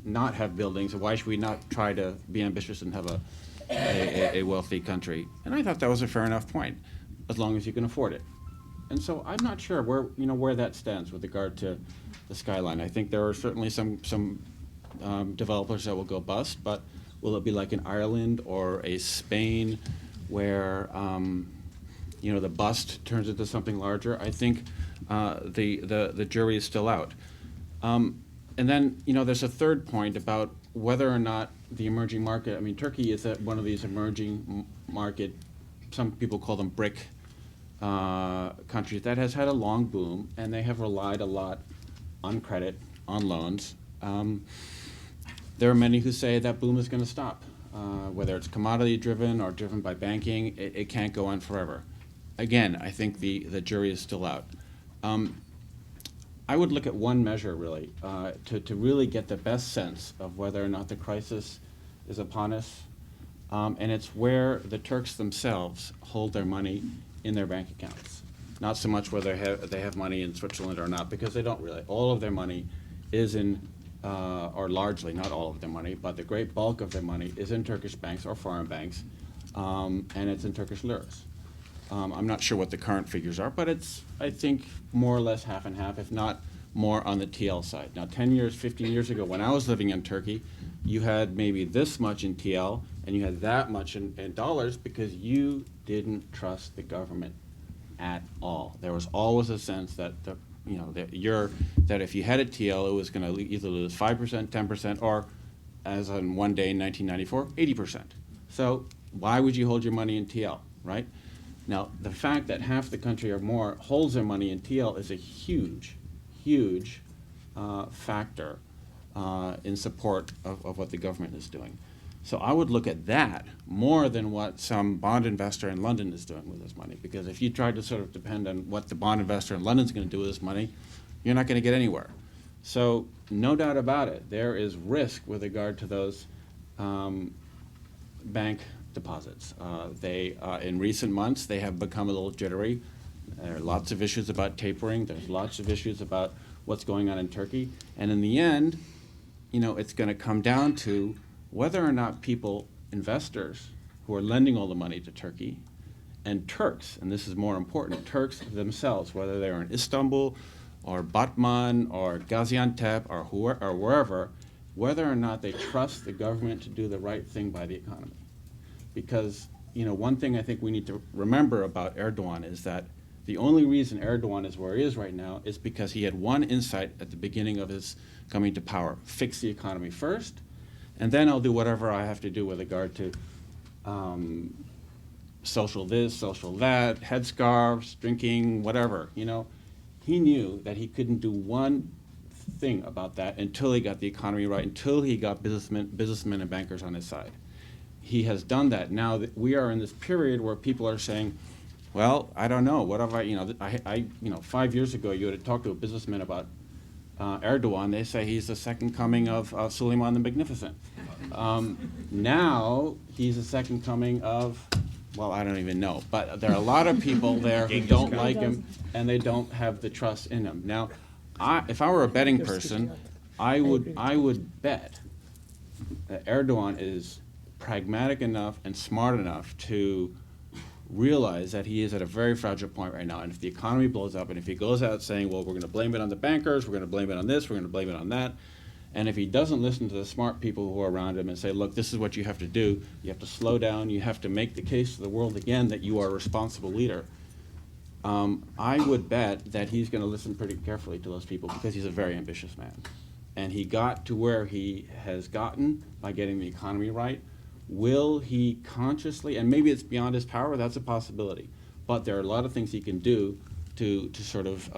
not have buildings, and why should we not try to be ambitious and have a wealthy country? And I thought that was a fair enough point, as long as you can afford it. And so I'm not sure where that stands with regard to the skyline. I think there are certainly some developers that will go bust, but will it be like in Ireland or a Spain where the bust turns into something larger? I think the jury is still out. And then there's a third point about whether or not the emerging market. I mean, Turkey is one of these emerging market. Some people call them BRIC countries that has had a long boom, and they have relied a lot on credit, on loans. There are many who say that boom is going to stop, whether it's commodity-driven or driven by banking. It can't go on forever. Again, I think the jury is still out. I would look at one measure really to really get the best sense of whether or not the crisis is upon us, and it's where the Turks themselves hold their money in their bank accounts. Not so much whether they have money in Switzerland or not, because they don't really. All of their money is in, or largely, not all of their money, but the great bulk of their money is in Turkish banks or foreign banks, and it's in Turkish liras. I'm not sure what the current figures are, but it's, I think, more or less half and half, if not more on the TL side. Now, 10 years, 15 years ago, when I was living in Turkey, you had maybe this much in TL, and you had that much in dollars because you didn't trust the government at all. There was always a sense that that if you had a TL, it was going to either lose 5%, 10%, or, as on one day in 1994, 80%. So why would you hold your money in TL, right? Now, the fact that half the country or more holds their money in TL is a huge, huge factor in support of what the government is doing. So I would look at that more than what some bond investor in London is doing with his money, because if you try to sort of depend on what the bond investor in London is going to do with his money, you're not going to get anywhere. So no doubt about it, there is risk with regard to those bank deposits. In recent months, they have become a little jittery. There are lots of issues about tapering. There's lots of issues about what's going on in Turkey. And in the end, it's going to come down to whether or not people, investors, who are lending all the money to Turkey, and Turks, and this is more important, Turks themselves, whether they're in Istanbul or Batman or Gaziantep or wherever, whether or not they trust the government to do the right thing by the economy. Because, one thing I think we need to remember about Erdogan is that the only reason Erdogan is where he is right now is because he had one insight at the beginning of his coming to power: fix the economy first, and then I'll do whatever I have to do with regard to social this, social that, headscarves, drinking, whatever. He knew that he couldn't do one thing about that until he got the economy right, until he got businessmen and bankers on his side. He has done that. Now that we are in this period where people are saying, well, I don't know, what have I 5 years ago you would have talked to a businessman about Erdogan, they say he's the second coming of Suleiman the Magnificent. Now he's the second coming of, well, I don't even know, but there are a lot of people there who don't like him and they don't have the trust in him. Now, if I were a betting person, I would bet that Erdogan is pragmatic enough and smart enough to realize that he is at a very fragile point right now. And if the economy blows up, and if he goes out saying, well, we're going to blame it on the bankers, we're going to blame it on this, we're going to blame it on that, and if he doesn't listen to the smart people who are around him and say, look, this is what you have to do, you have to slow down, you have to make the case to the world again that you are a responsible leader, I would bet that he's going to listen pretty carefully to those people because he's a very ambitious man. And he got to where he has gotten by getting the economy right. Will he consciously, and maybe it's beyond his power, that's a possibility, but there are a lot of things he can do to sort of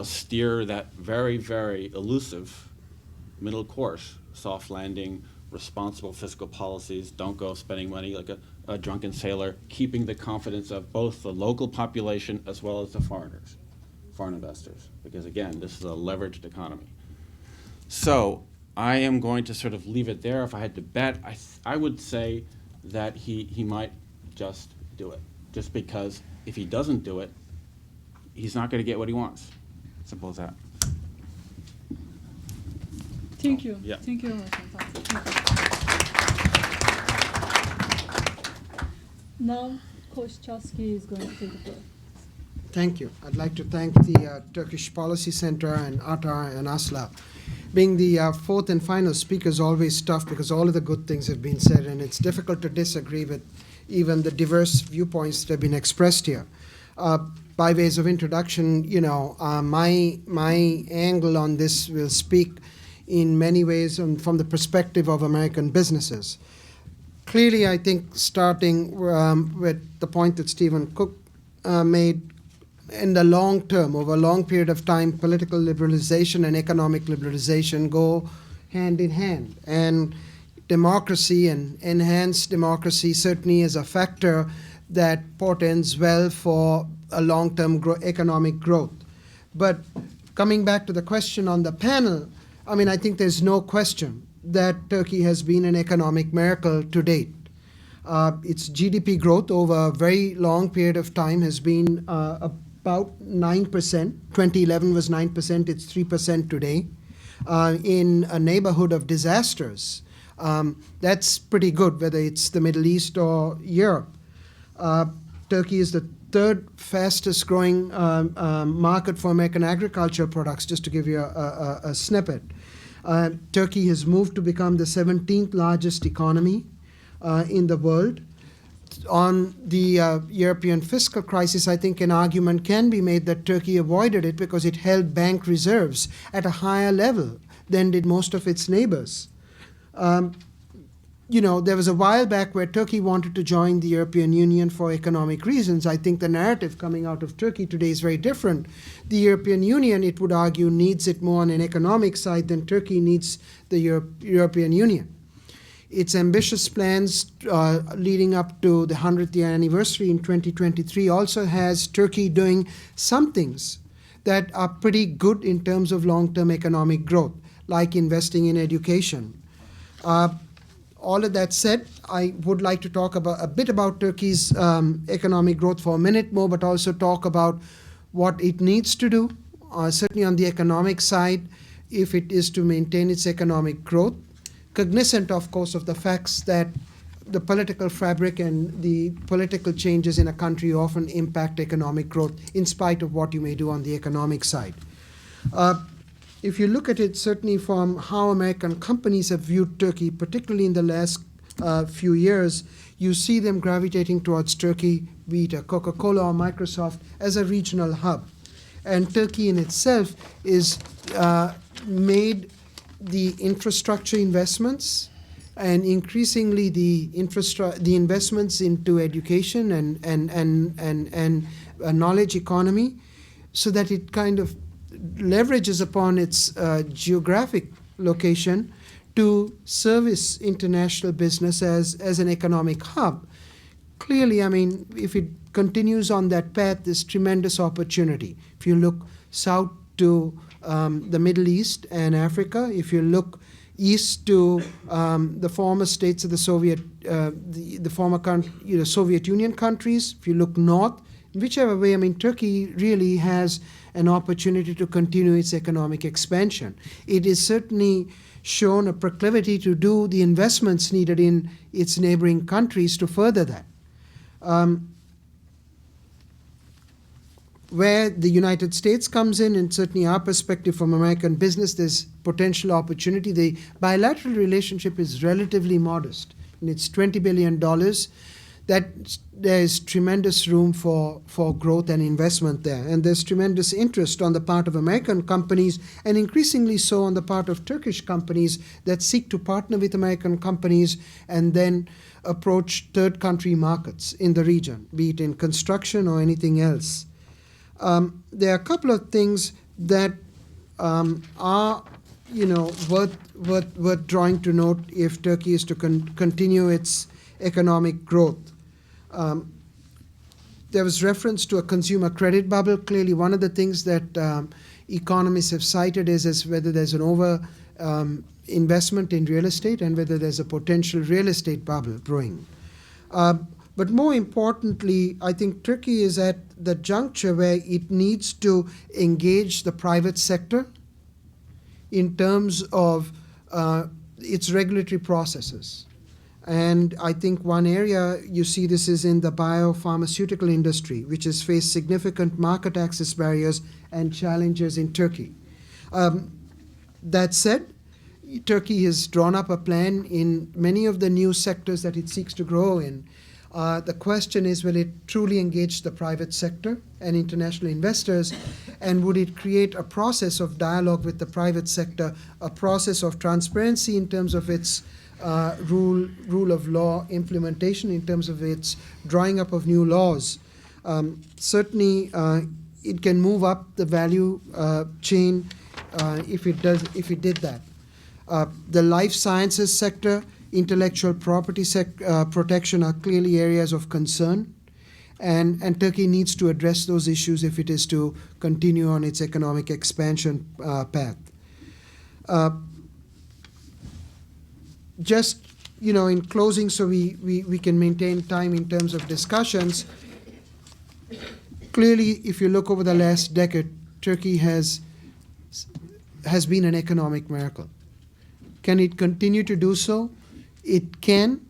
steer that very, very elusive middle course: soft landing, responsible fiscal policies, don't go spending money like a drunken sailor, keeping the confidence of both the local population as well as the foreign investors, because again, this is a leveraged economy. So I am going to sort of leave it there. If I had to bet, I would say that he might just do it, just because if he doesn't do it, he's not going to get what he wants. Simple as that. Thank you. Yeah. Thank you very much. Thank you. Now, Khush Choksy is going to take the floor. Thank you. I'd like to thank the Turkish Policy Center and Atar and Asla. Being the fourth and final speaker is always tough because all of the good things have been said, and it's difficult to disagree with even the diverse viewpoints that have been expressed here. By ways of introduction, my angle on this will speak in many ways from the perspective of American businesses. Clearly, I think starting with the point that Stephen Cook made, in the long term, over a long period of time, political liberalization and economic liberalization go hand in hand. And democracy and enhanced democracy certainly is a factor that portends well for a long-term economic growth. But coming back to the question on the panel, I mean, I think there's no question that Turkey has been an economic miracle to date. Its GDP growth over a very long period of time has been about 9%. 2011 was 9%, it's 3% today. In a neighborhood of disasters. That's pretty good, whether it's the Middle East or Europe. Turkey is the third fastest growing market for American agricultural products, just to give you a snippet. Turkey has moved to become the 17th largest economy in the world. On the European fiscal crisis, I think an argument can be made that Turkey avoided it because it held bank reserves at a higher level than did most of its neighbors. There was a while back where Turkey wanted to join the European Union for economic reasons. I think the narrative coming out of Turkey today is very different. The European Union, it would argue, needs it more on an economic side than Turkey needs the European Union. Its ambitious plans leading up to the 100th year anniversary in 2023 also has Turkey doing some things that are pretty good in terms of long-term economic growth, like investing in education. All of that said, I would like to talk a bit about Turkey's economic growth for a minute more, but also talk about what it needs to do, certainly on the economic side, if it is to maintain its economic growth, cognizant, of course, of the facts that the political fabric and the political changes in a country often impact economic growth, in spite of what you may do on the economic side. If you look at it, certainly from how American companies have viewed Turkey, particularly in the last few years, you see them gravitating towards Turkey, be it a Coca-Cola or Microsoft, as a regional hub. And Turkey in itself is made the infrastructure investments and increasingly the investments into education and a knowledge economy, so that it kind of leverages upon its geographic location to service international business as an economic hub. Clearly, I mean, if it continues on that path, there's tremendous opportunity. If you look south to the Middle East and Africa, if you look east to the former states of the Soviet Union countries, if you look north, whichever way, I mean, Turkey really has an opportunity to continue its economic expansion. It is certainly shown a proclivity to do the investments needed in its neighboring countries to further that. Where the United States comes in, and certainly our perspective from American business, there's potential opportunity. The bilateral relationship is relatively modest, and it's $20 billion. That there's tremendous room for growth and investment there. And there's tremendous interest on the part of American companies, and increasingly so on the part of Turkish companies that seek to partner with American companies and then approach third country markets in the region, be it in construction or anything else. There are a couple of things that are, worth drawing to note if Turkey is to continue its economic growth. There was reference to a consumer credit bubble. Clearly, one of the things that economists have cited is whether there's an over investment in real estate and whether there's a potential real estate bubble brewing. But more importantly, I think Turkey is at the juncture where it needs to engage the private sector in terms of its regulatory processes. And I think one area you see this is in the biopharmaceutical industry, which has faced significant market access barriers and challenges in Turkey. That said, Turkey has drawn up a plan in many of the new sectors that it seeks to grow in. The question is, will it truly engage the private sector and international investors, and would it create a process of dialogue with the private sector, a process of transparency in terms of its rule of law implementation, in terms of its drawing up of new laws. Certainly, it can move up the value chain if it did that. The life sciences sector, intellectual property protection are clearly areas of concern. And Turkey needs to address those issues if it is to continue on its economic expansion path. Just, in closing, so we can maintain time in terms of discussions, clearly, if you look over the last decade, Turkey has been an economic miracle. Can it continue to do so? It can,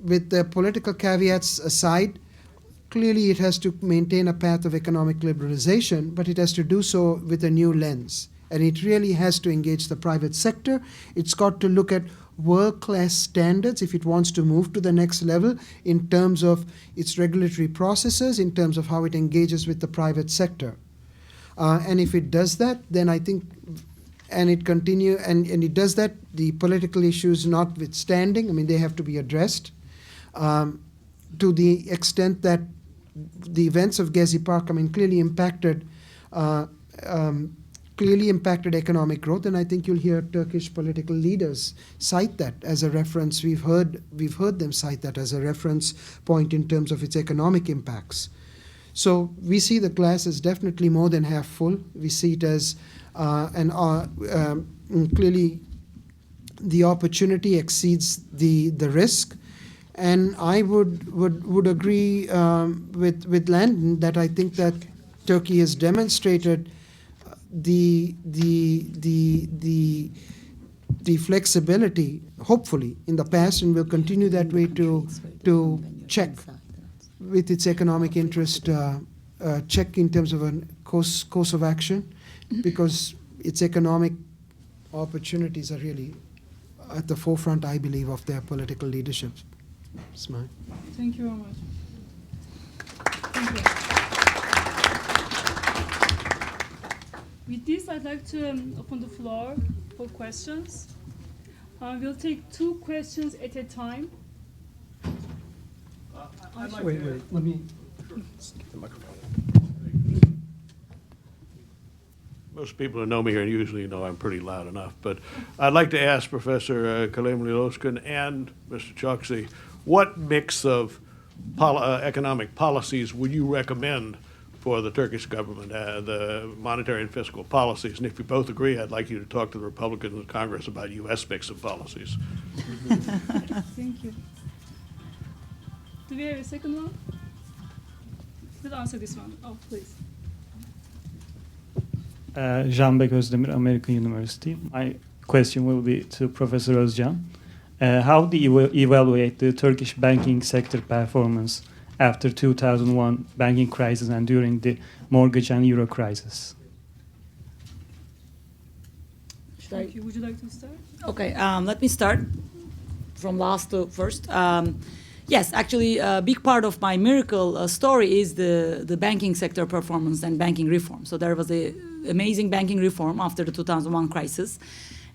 with the political caveats aside. Clearly, it has to maintain a path of economic liberalization, but it has to do so with a new lens. And it really has to engage the private sector. It's got to look at world-class standards if it wants to move to the next level in terms of its regulatory processes, in terms of how it engages with the private sector. And if it does that, then I think, and it it does that, the political issues notwithstanding, I mean, they have to be addressed to the extent that the events of Gezi Park, I mean, clearly impacted economic growth, and I think you'll hear Turkish political leaders cite that as a reference. We've heard them cite that as a reference point in terms of its economic impacts. So we see the glass as definitely more than half full. We see it as clearly the opportunity exceeds the risk. And I would agree with Landon that I think that Turkey has demonstrated the flexibility, hopefully, in the past, and will continue that way to check with its economic interest, check in terms of a course of action, because its economic opportunities are really at the forefront, I believe, of their political leadership. Smile. Thank you very much. Thank you. With this, I'd like to open the floor for questions. We'll take 2 questions at a time. Wait, let me get the microphone. Most people who know me here usually know I'm pretty loud enough, but I'd like to ask Professor Kalemli-Ozcan and Mr. Choksy, what mix of economic policies would you recommend for the Turkish government, the monetary and fiscal policies? And if you both agree, I'd like you to talk to the Republicans in Congress about U.S. mix of policies. Thank you. Do we have a second one? Let's answer this one. Oh, please. Canbek Özdemir, American University. My question will be to Professor Özcan. How do you evaluate the Turkish banking sector performance after 2001 banking crisis and during the mortgage and euro crisis? Thank you. Would you like to start? Okay, let me start from last to first. Yes, actually, a big part of my miracle story is the banking sector performance and banking reform. So there was an amazing banking reform after the 2001 crisis.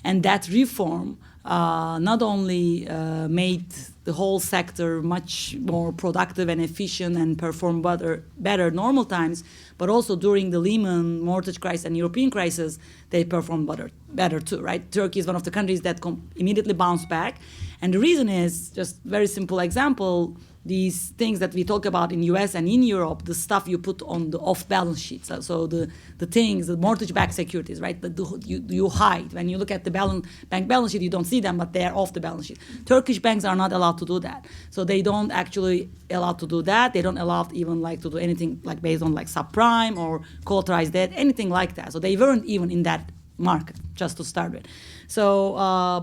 And that reform not only made the whole sector much more productive and efficient and perform better normal times, but also during the Lehman mortgage crisis and European crisis, they performed better too, right? Turkey is one of the countries that immediately bounced back. And the reason is, just very simple example, these things that we talk about in US and in Europe, the stuff you put on the off-balance sheets. So the things, the mortgage-backed securities, right? You hide. When you look at the bank balance sheet, you don't see them, but they're off the balance sheet. Turkish banks are not allowed to do that. So they don't actually allow to do that. They don't allow even to do anything like based on like subprime or collateralized debt, anything like that. So they weren't even in that market, just to start with. So,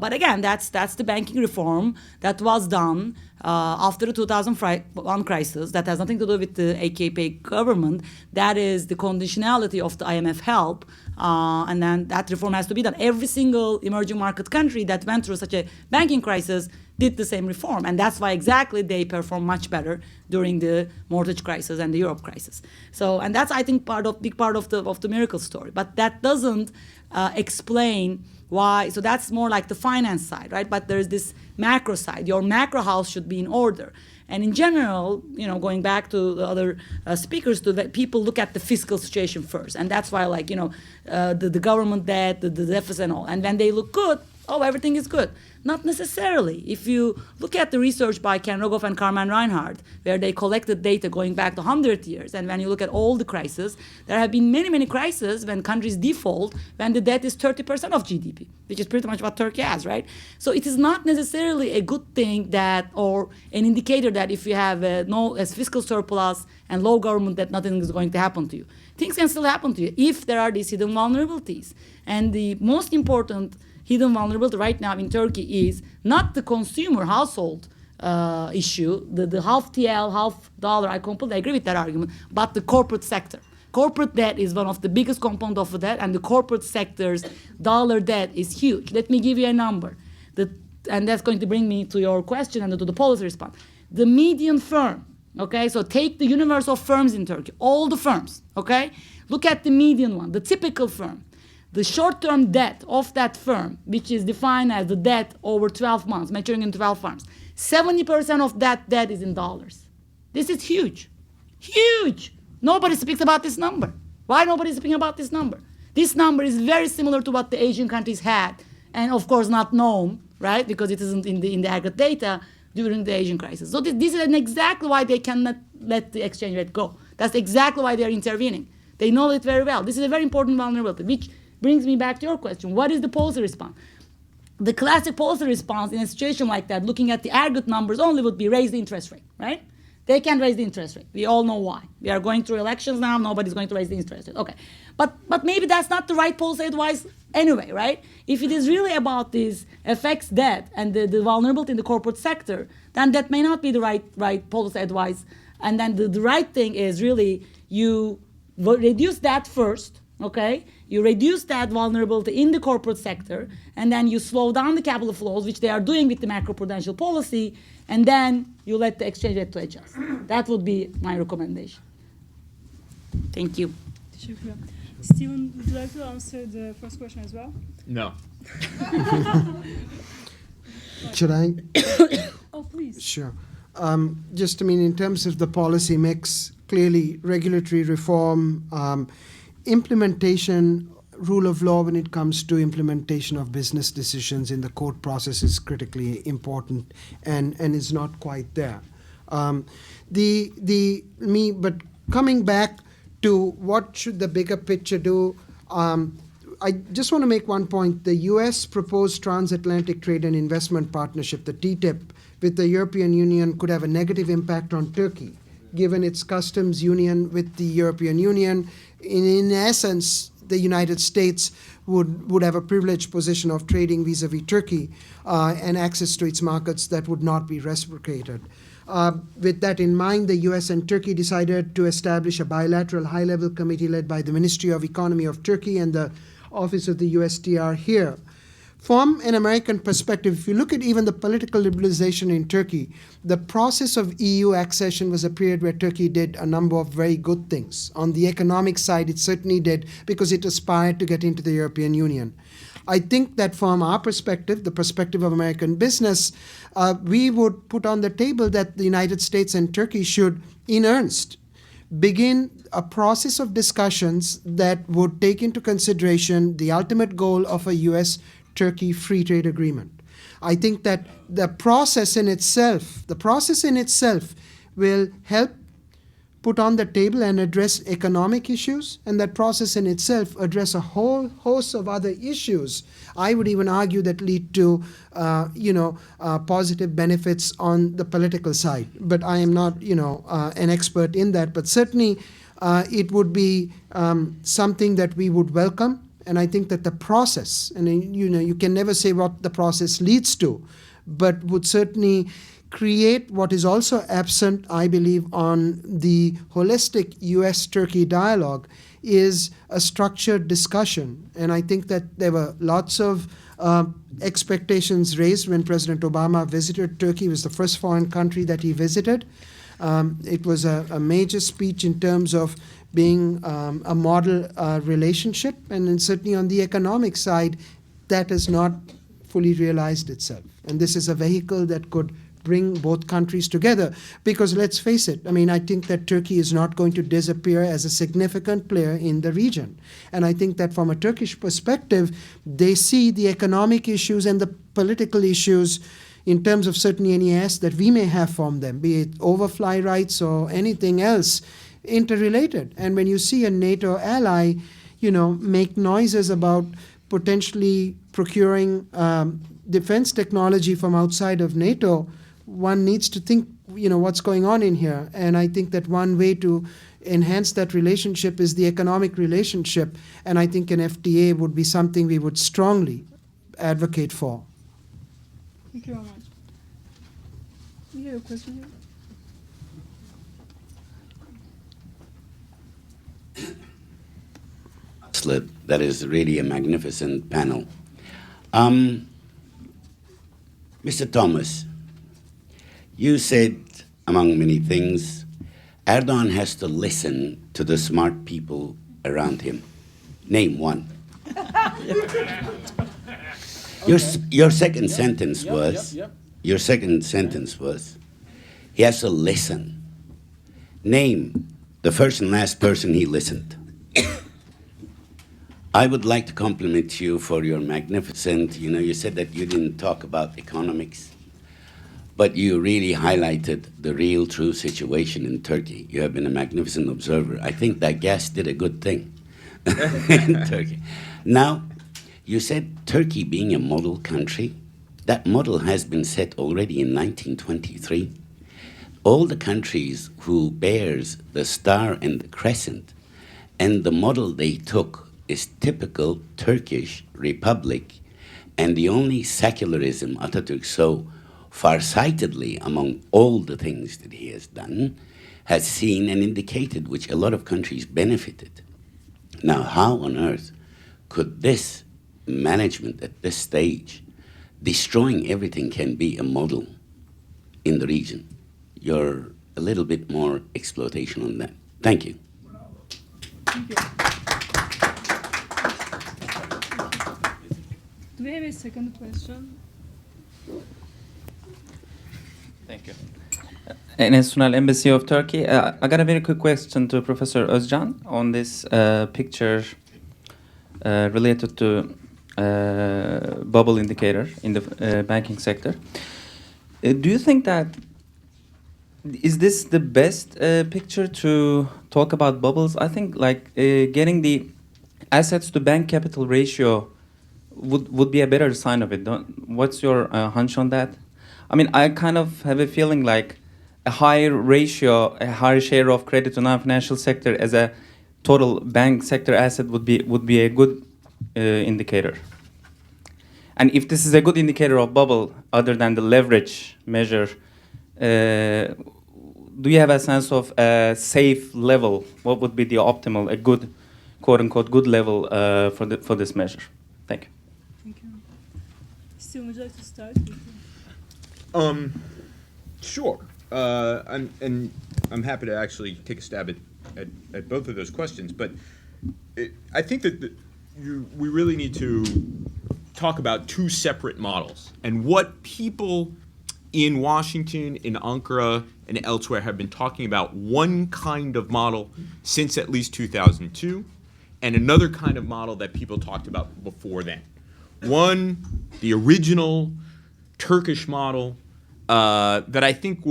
but again, that's the banking reform that was done after the 2001 crisis. That has nothing to do with the AKP government. That is the conditionality of the IMF help, and then that reform has to be done. Every single emerging market country that went through such a banking crisis did the same reform, and that's why exactly they performed much better during the mortgage crisis and the Europe crisis. So, and that's, I think, big part of the miracle story. But that doesn't explain why. So that's more like the finance side, right? But there's this macro side. Your macro house should be in order. And in general, going back to the other speakers, that people look at the fiscal situation first, and that's why, the government debt, the deficit, and all. And when they look good, oh, everything is good. Not necessarily. If you look at the research by Ken Rogoff and Carmen Reinhardt, where they collected data going back to 100 years, and when you look at all the crises, there have been many, many crises when countries default, when the debt is 30% of GDP, which is pretty much what Turkey has, right? So it is not necessarily a good thing that, or an indicator that if you have a fiscal surplus and low government, that nothing is going to happen to you. Things can still happen to you if there are these hidden vulnerabilities. And the most important hidden vulnerability right now in Turkey is not the consumer household issue, the half TL, half dollar, I completely agree with that argument, but the corporate sector. Corporate debt is one of the biggest component of the debt, and the corporate sector's dollar debt is huge. Let me give you a number. And that's going to bring me to your question and to the policy response. The median firm, okay, so take the universe of firms in Turkey, all the firms, okay? Look at the median one, the typical firm. The short-term debt of that firm, which is defined as the debt over 12 months, maturing in 12 months, 70% of that debt is in dollars. This is huge. Huge. Nobody speaks about this number. Why nobody is speaking about this number? This number is very similar to what the Asian countries had, and of course not known, right, because it isn't in the aggregate data during the Asian crisis. So this is exactly why they cannot let the exchange rate go. That's exactly why they are intervening. They know it very well. This is a very important vulnerability, which brings me back to your question. What is the policy response? The classic policy response in a situation like that, looking at the aggregate numbers only, would be raise the interest rate, right? They can't raise the interest rate. We all know why. We are going through elections now. Nobody's going to raise the interest rate. Okay. But maybe that's not the right policy advice anyway, right? If it is really about this FX debt and the vulnerability in the corporate sector, then that may not be the right policy advice. And then the right thing is really you reduce that first, okay? You reduce that vulnerability in the corporate sector, and then you slow down the capital flows, which they are doing with the macroprudential policy, and then you let the exchange rate to adjust. That would be my recommendation. Thank you. Teşekkürler. Steven, would you like to answer the first question as well? No. Should I? Oh, please. Sure. Just, I mean, in terms of the policy mix, clearly regulatory reform, implementation, rule of law when it comes to implementation of business decisions in the court process is critically important and is not quite there. But coming back to what should the bigger picture do, I just want to make one point. The U.S. proposed transatlantic trade and investment partnership, the TTIP, with the European Union could have a negative impact on Turkey, given its customs union with the European Union. In essence, the United States would have a privileged position of trading vis-a-vis Turkey and access to its markets that would not be reciprocated. With that in mind, the US and Turkey decided to establish a bilateral high-level committee led by the Ministry of Economy of Turkey and the Office of the USTR here. From an American perspective, if you look at even the political liberalization in Turkey, the process of EU accession was a period where Turkey did a number of very good things. On the economic side, it certainly did because it aspired to get into the European Union. I think that from our perspective, the perspective of American business, we would put on the table that the United States and Turkey should, in earnest, begin a process of discussions that would take into consideration the ultimate goal of a US-Turkey free trade agreement. I think that the process in itself will help put on the table and address economic issues, and that process in itself address a whole host of other issues. I would even argue that lead to, positive benefits on the political side. But I am not, an expert in that. But certainly, it would be something that we would welcome. And I think that the process, and you can never say what the process leads to, but would certainly create what is also absent, I believe, on the holistic US-Turkey dialogue is a structured discussion. And I think that there were lots of expectations raised when President Obama visited Turkey. It was the first foreign country that he visited. It was a major speech in terms of being a model relationship. And then certainly on the economic side, that has not fully realized itself. And this is a vehicle that could bring both countries together. Because let's face it, I mean, I think that Turkey is not going to disappear as a significant player in the region. And I think that from a Turkish perspective, they see the economic issues and the political issues in terms of certain NES that we may have from them, be it overfly rights or anything else, interrelated. And when you see a NATO ally, make noises about potentially procuring defense technology from outside of NATO, one needs to think, what's going on in here. And I think that one way to enhance that relationship is the economic relationship. And I think an FTA would be something we would strongly advocate for. Thank you very much. You have a question here? Asli, that is really a magnificent panel. Mr. Thomas, you said, among many things, Erdogan has to listen to the smart people around him. Name one. Your second sentence was, your second sentence was, he has to listen. Name the first and last person he listened. I would like to compliment you for your magnificent, you said that you didn't talk about economics, but you really highlighted the real true situation in Turkey. You have been a magnificent observer. I think that gas did a good thing in Turkey. Now, you said Turkey being a model country, that model has been set already in 1923. All the countries who bears the star and the crescent, and the model they took is typical Turkish Republic, and the only secularism Atatürk so farsightedly among all the things that he has done has seen and indicated, which a lot of countries benefited. Now, how on earth could this management at this stage, destroying everything, can be a model in the region? You're a little bit more exploitation on that. Thank you. Thank you. Do we have a second question? Thank you. National Embassy of Turkey. I got a very quick question to Professor Özcan on this picture related to bubble indicator in the banking sector. Do you think that is this the best picture to talk about bubbles? I think getting the assets to bank capital ratio would be a better sign of it. What's your hunch on that? I mean, I kind of have a feeling like a higher ratio, a higher share of credit to non-financial sector as a total bank sector asset would be a good indicator. And if this is a good indicator of bubble, other than the leverage measure, do you have a sense of a safe level? What would be the optimal, a good, quote-unquote, good level for this measure? Thank you. Thank you. Steve, would you like to start? Sure. I'm happy to actually take a stab at both of those questions. But I think that we really need to talk about two separate models. And what people in Washington, in Ankara, and elsewhere have been talking about one kind of model since at least 2002, and another kind of model that people talked about before then. One, the original Turkish model that I think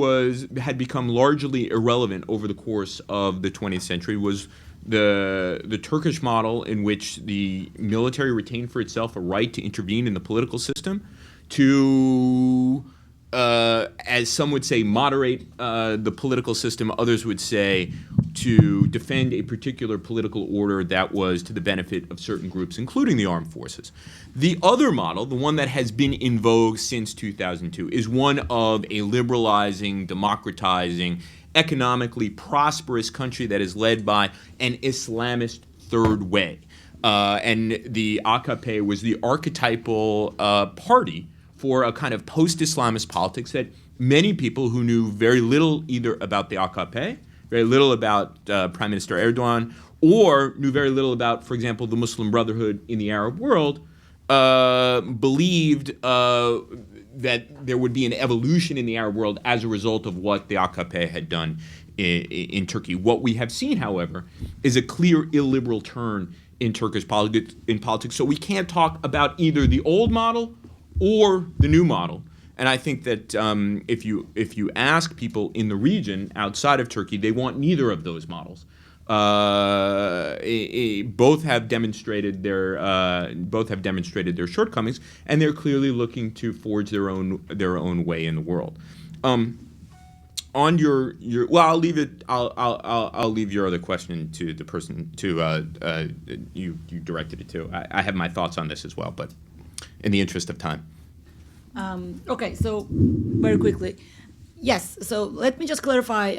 had become largely irrelevant over the course of the 20th century, was the Turkish model, in which the military retained for itself a right to intervene in the political system, to as some would say, moderate the political system. Others would say to defend a particular political order that was to the benefit of certain groups, including the armed forces. The other model, the one that has been in vogue since 2002, is one of a liberalizing, democratizing, economically prosperous country that is led by an Islamist third way. And the AKP was the archetypal party for a kind of post-Islamist politics that many people who knew very little either about the AKP, very little about Prime Minister Erdogan, or knew very little about, for example, the Muslim Brotherhood in the Arab world, believed that there would be an evolution in the Arab world as a result of what the AKP had done in Turkey. What we have seen, however, is a clear illiberal turn in Turkish politics. So we can't talk about either the old model or the new model. And I think that if you ask people in the region outside of Turkey, they want neither of those models. Both have demonstrated their shortcomings, and they're clearly looking to forge their own way in the world. On your well, I'll leave it. I'll leave your other question to the person you directed it to. I have my thoughts on this as well, but in the interest of time. Okay, so very quickly. Yes, so let me just clarify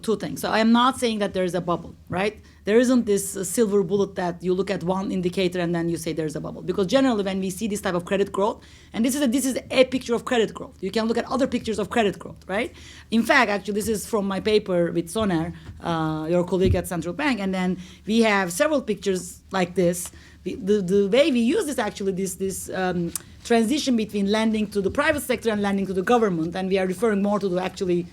two things. So I am not saying that there is a bubble, right? There isn't this silver bullet that you look at one indicator and then you say there's a bubble. Because generally when we see this type of credit growth, and this is a picture of credit growth. You can look at other pictures of credit growth, right? In fact, actually, this is from my paper with Soner, your colleague at Central Bank, and then we have several pictures like this. The way we use this actually, this transition between lending to the private sector and lending to the government, and we are referring more to the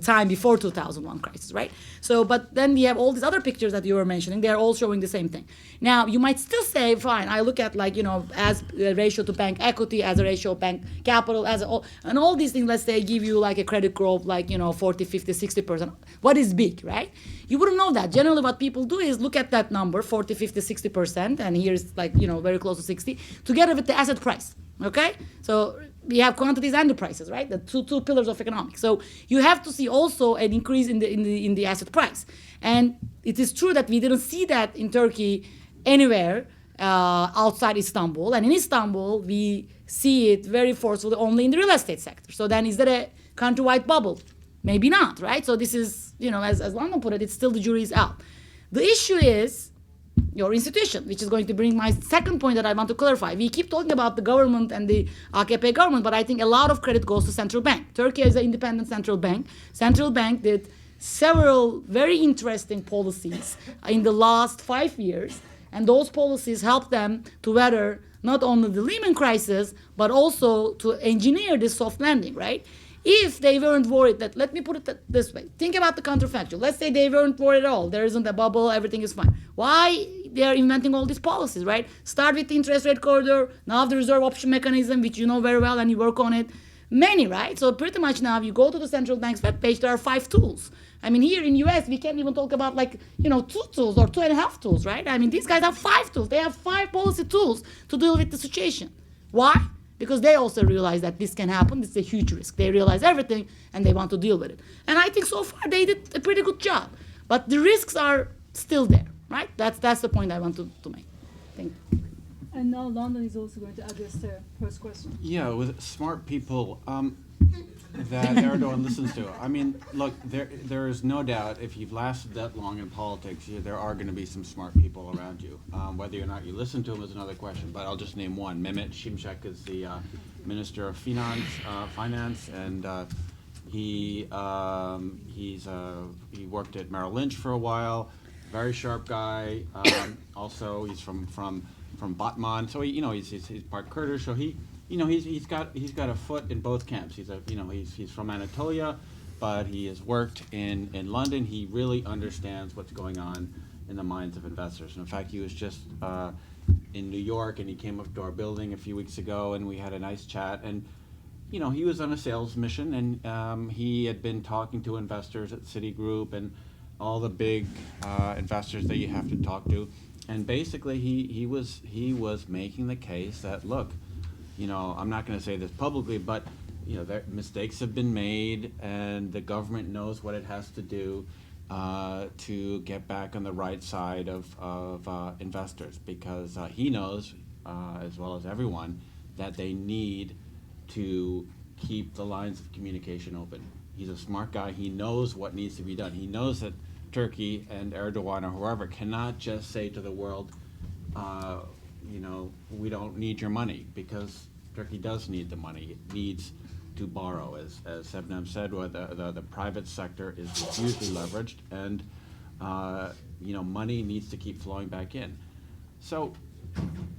time before 2001 crisis, right? So, but then we have all these other pictures that you were mentioning. They are all showing the same thing. Now, you might still say, fine, I look at as a ratio to bank equity, as a ratio of bank capital, and all these things, let's say, give you like a credit growth 40, 50, 60%. What is big, right? You wouldn't know that. Generally, what people do is look at that number, 40, 50, 60%, and here's very close to 60, together with the asset price, okay? So we have quantities and the prices, right? The two pillars of economics. So you have to see also an increase in the asset price. And it is true that we didn't see that in Turkey anywhere outside Istanbul. And in Istanbul, we see it very forcefully only in the real estate sector. So then is there a countrywide bubble? Maybe not, right? So this is, as Landon put it, it's still the jury's out. The issue is your institution, which is going to bring my second point that I want to clarify. We keep talking about the government and the AKP government, but I think a lot of credit goes to central bank. Turkey is an independent central bank. Central bank did several very interesting policies in the last 5 years, and those policies helped them to weather not only the Lehman crisis, but also to engineer this soft landing, right? If they weren't worried that, let me put it this way, think about the counterfactual. Let's say they weren't worried at all. There isn't a bubble, everything is fine. Why they are inventing all these policies, right? Start with the interest rate corridor, now the reserve option mechanism, which you know very well and you work on it. Many, right? So pretty much now you go to the central bank's webpage, there are 5 tools. I mean, here in US, we can't even talk about 2 tools or 2.5 tools, right? I mean, these guys have 5 tools. They have 5 policy tools to deal with the situation. Why? Because they also realize that this can happen. This is a huge risk. They realize everything and they want to deal with it. And I think so far they did a pretty good job. But the risks are still there, right? That's the point I want to make. Thank you. And now Landon is also going to address the first question. Yeah, with smart people that Erdogan listens to. I mean, look, there is no doubt if you've lasted that long in politics, there are going to be some smart people around you. Whether or not you listen to them is another question, but I'll just name one. Mehmet Şimşek is the Minister of Finance, and he worked at Merrill Lynch for a while. Very sharp guy. Also, he's from Batman, so he's part Kurdish. So he's got a foot in both camps. He's from Anatolia, but he has worked in London. He really understands what's going on in the minds of investors. And in fact, he was just in New York, and he came up to our building a few weeks ago, and we had a nice chat. And he was on a sales mission, and he had been talking to investors at Citigroup and all the big investors that you have to talk to. And basically, he was making the case that, look, I'm not going to say this publicly, but mistakes have been made, and the government knows what it has to do to get back on the right side of investors, because he knows, as well as everyone, that they need to keep the lines of communication open. He's a smart guy. He knows what needs to be done. He knows that Turkey and Erdogan or whoever cannot just say to the world, we don't need your money, because Turkey does need the money. It needs to borrow. As Sebnem said, where the private sector is hugely leveraged, and money needs to keep flowing back in. So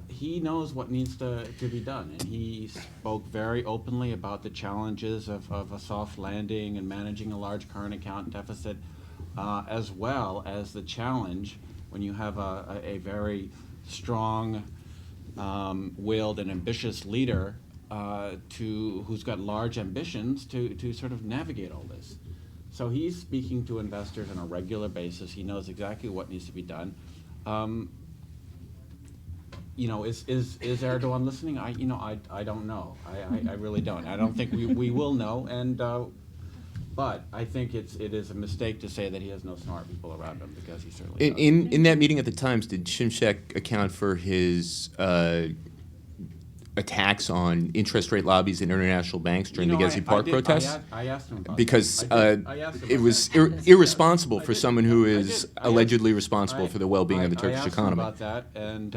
he knows what needs to be done, and he spoke very openly about the challenges of a soft landing and managing a large current account deficit, as well as the challenge when you have a very strong, willed and ambitious leader who's got large ambitions to sort of navigate all this. So he's speaking to investors on a regular basis. He knows exactly what needs to be done. Is Erdogan listening? I don't know. I really don't. I don't think we will know. And but I think it is a mistake to say that he has no smart people around him, because he certainly does. In that meeting at the Times, did Shimshek account for his attacks on interest rate lobbies in international banks during the Gezi Park protests? I asked him about because that. I asked him it about was that. irresponsible for someone who I is did. I allegedly asked- responsible for the well-being of the Turkish I economy. asked him about that, and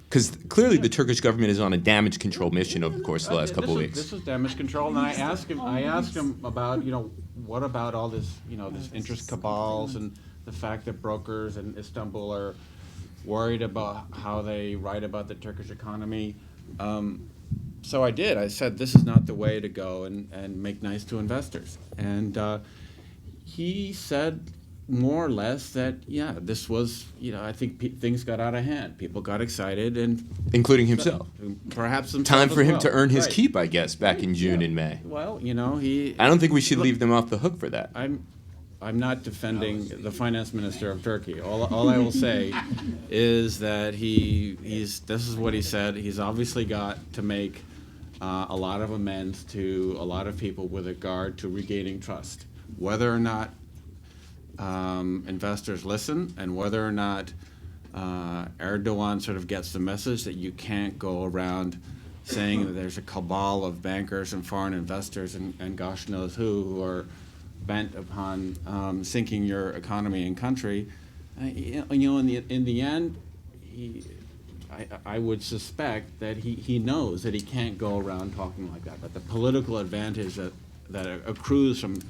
Because clearly the Turkish government is on a damage control mission over the course of the last couple of weeks. This was damage control, and I asked him about, what about all this, this interest cabals and the fact that brokers in Istanbul are worried about how they write about the Turkish economy. So I did. I said, this is not the way to go and make nice to investors. And he said more or less that, yeah, this was, I think things got out of hand. People got excited, and Including himself. perhaps himself Time for as him well. to earn his Right. keep, I guess, back in June Yeah. and May. Well, he. I don't think we should leave them off the hook for that. I'm not defending the finance minister of Turkey. All I will say is that this is what he said. He's obviously got to make a lot of amends to a lot of people with regard to regaining trust. Whether or not investors listen, and whether or not Erdogan sort of gets the message that you can't go around saying that there's a cabal of bankers and foreign investors and gosh knows who are bent upon sinking your economy and country. In the end, I would suspect that he knows that he can't go around talking like that. But the political advantage that accrues from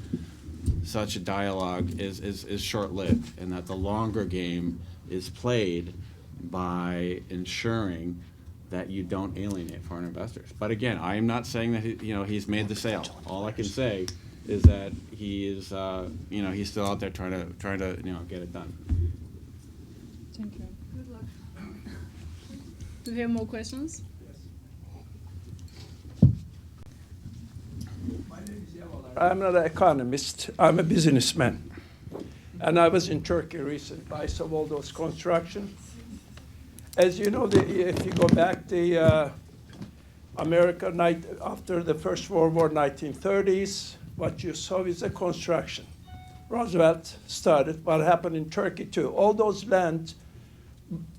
such a dialogue is short-lived, and that the longer game is played by ensuring that you don't alienate foreign investors. But again, I am not saying that he's made the sale. All I can say is that he is he's still out there trying to get it done. Thank you. Good luck. Do we have more questions? I'm not an economist, I'm a businessman. And I was in Turkey recently. I saw all those construction. As you know, if you go back to America after the First World War, 1930s, what you saw is a construction. Roosevelt started what happened in Turkey too. All those land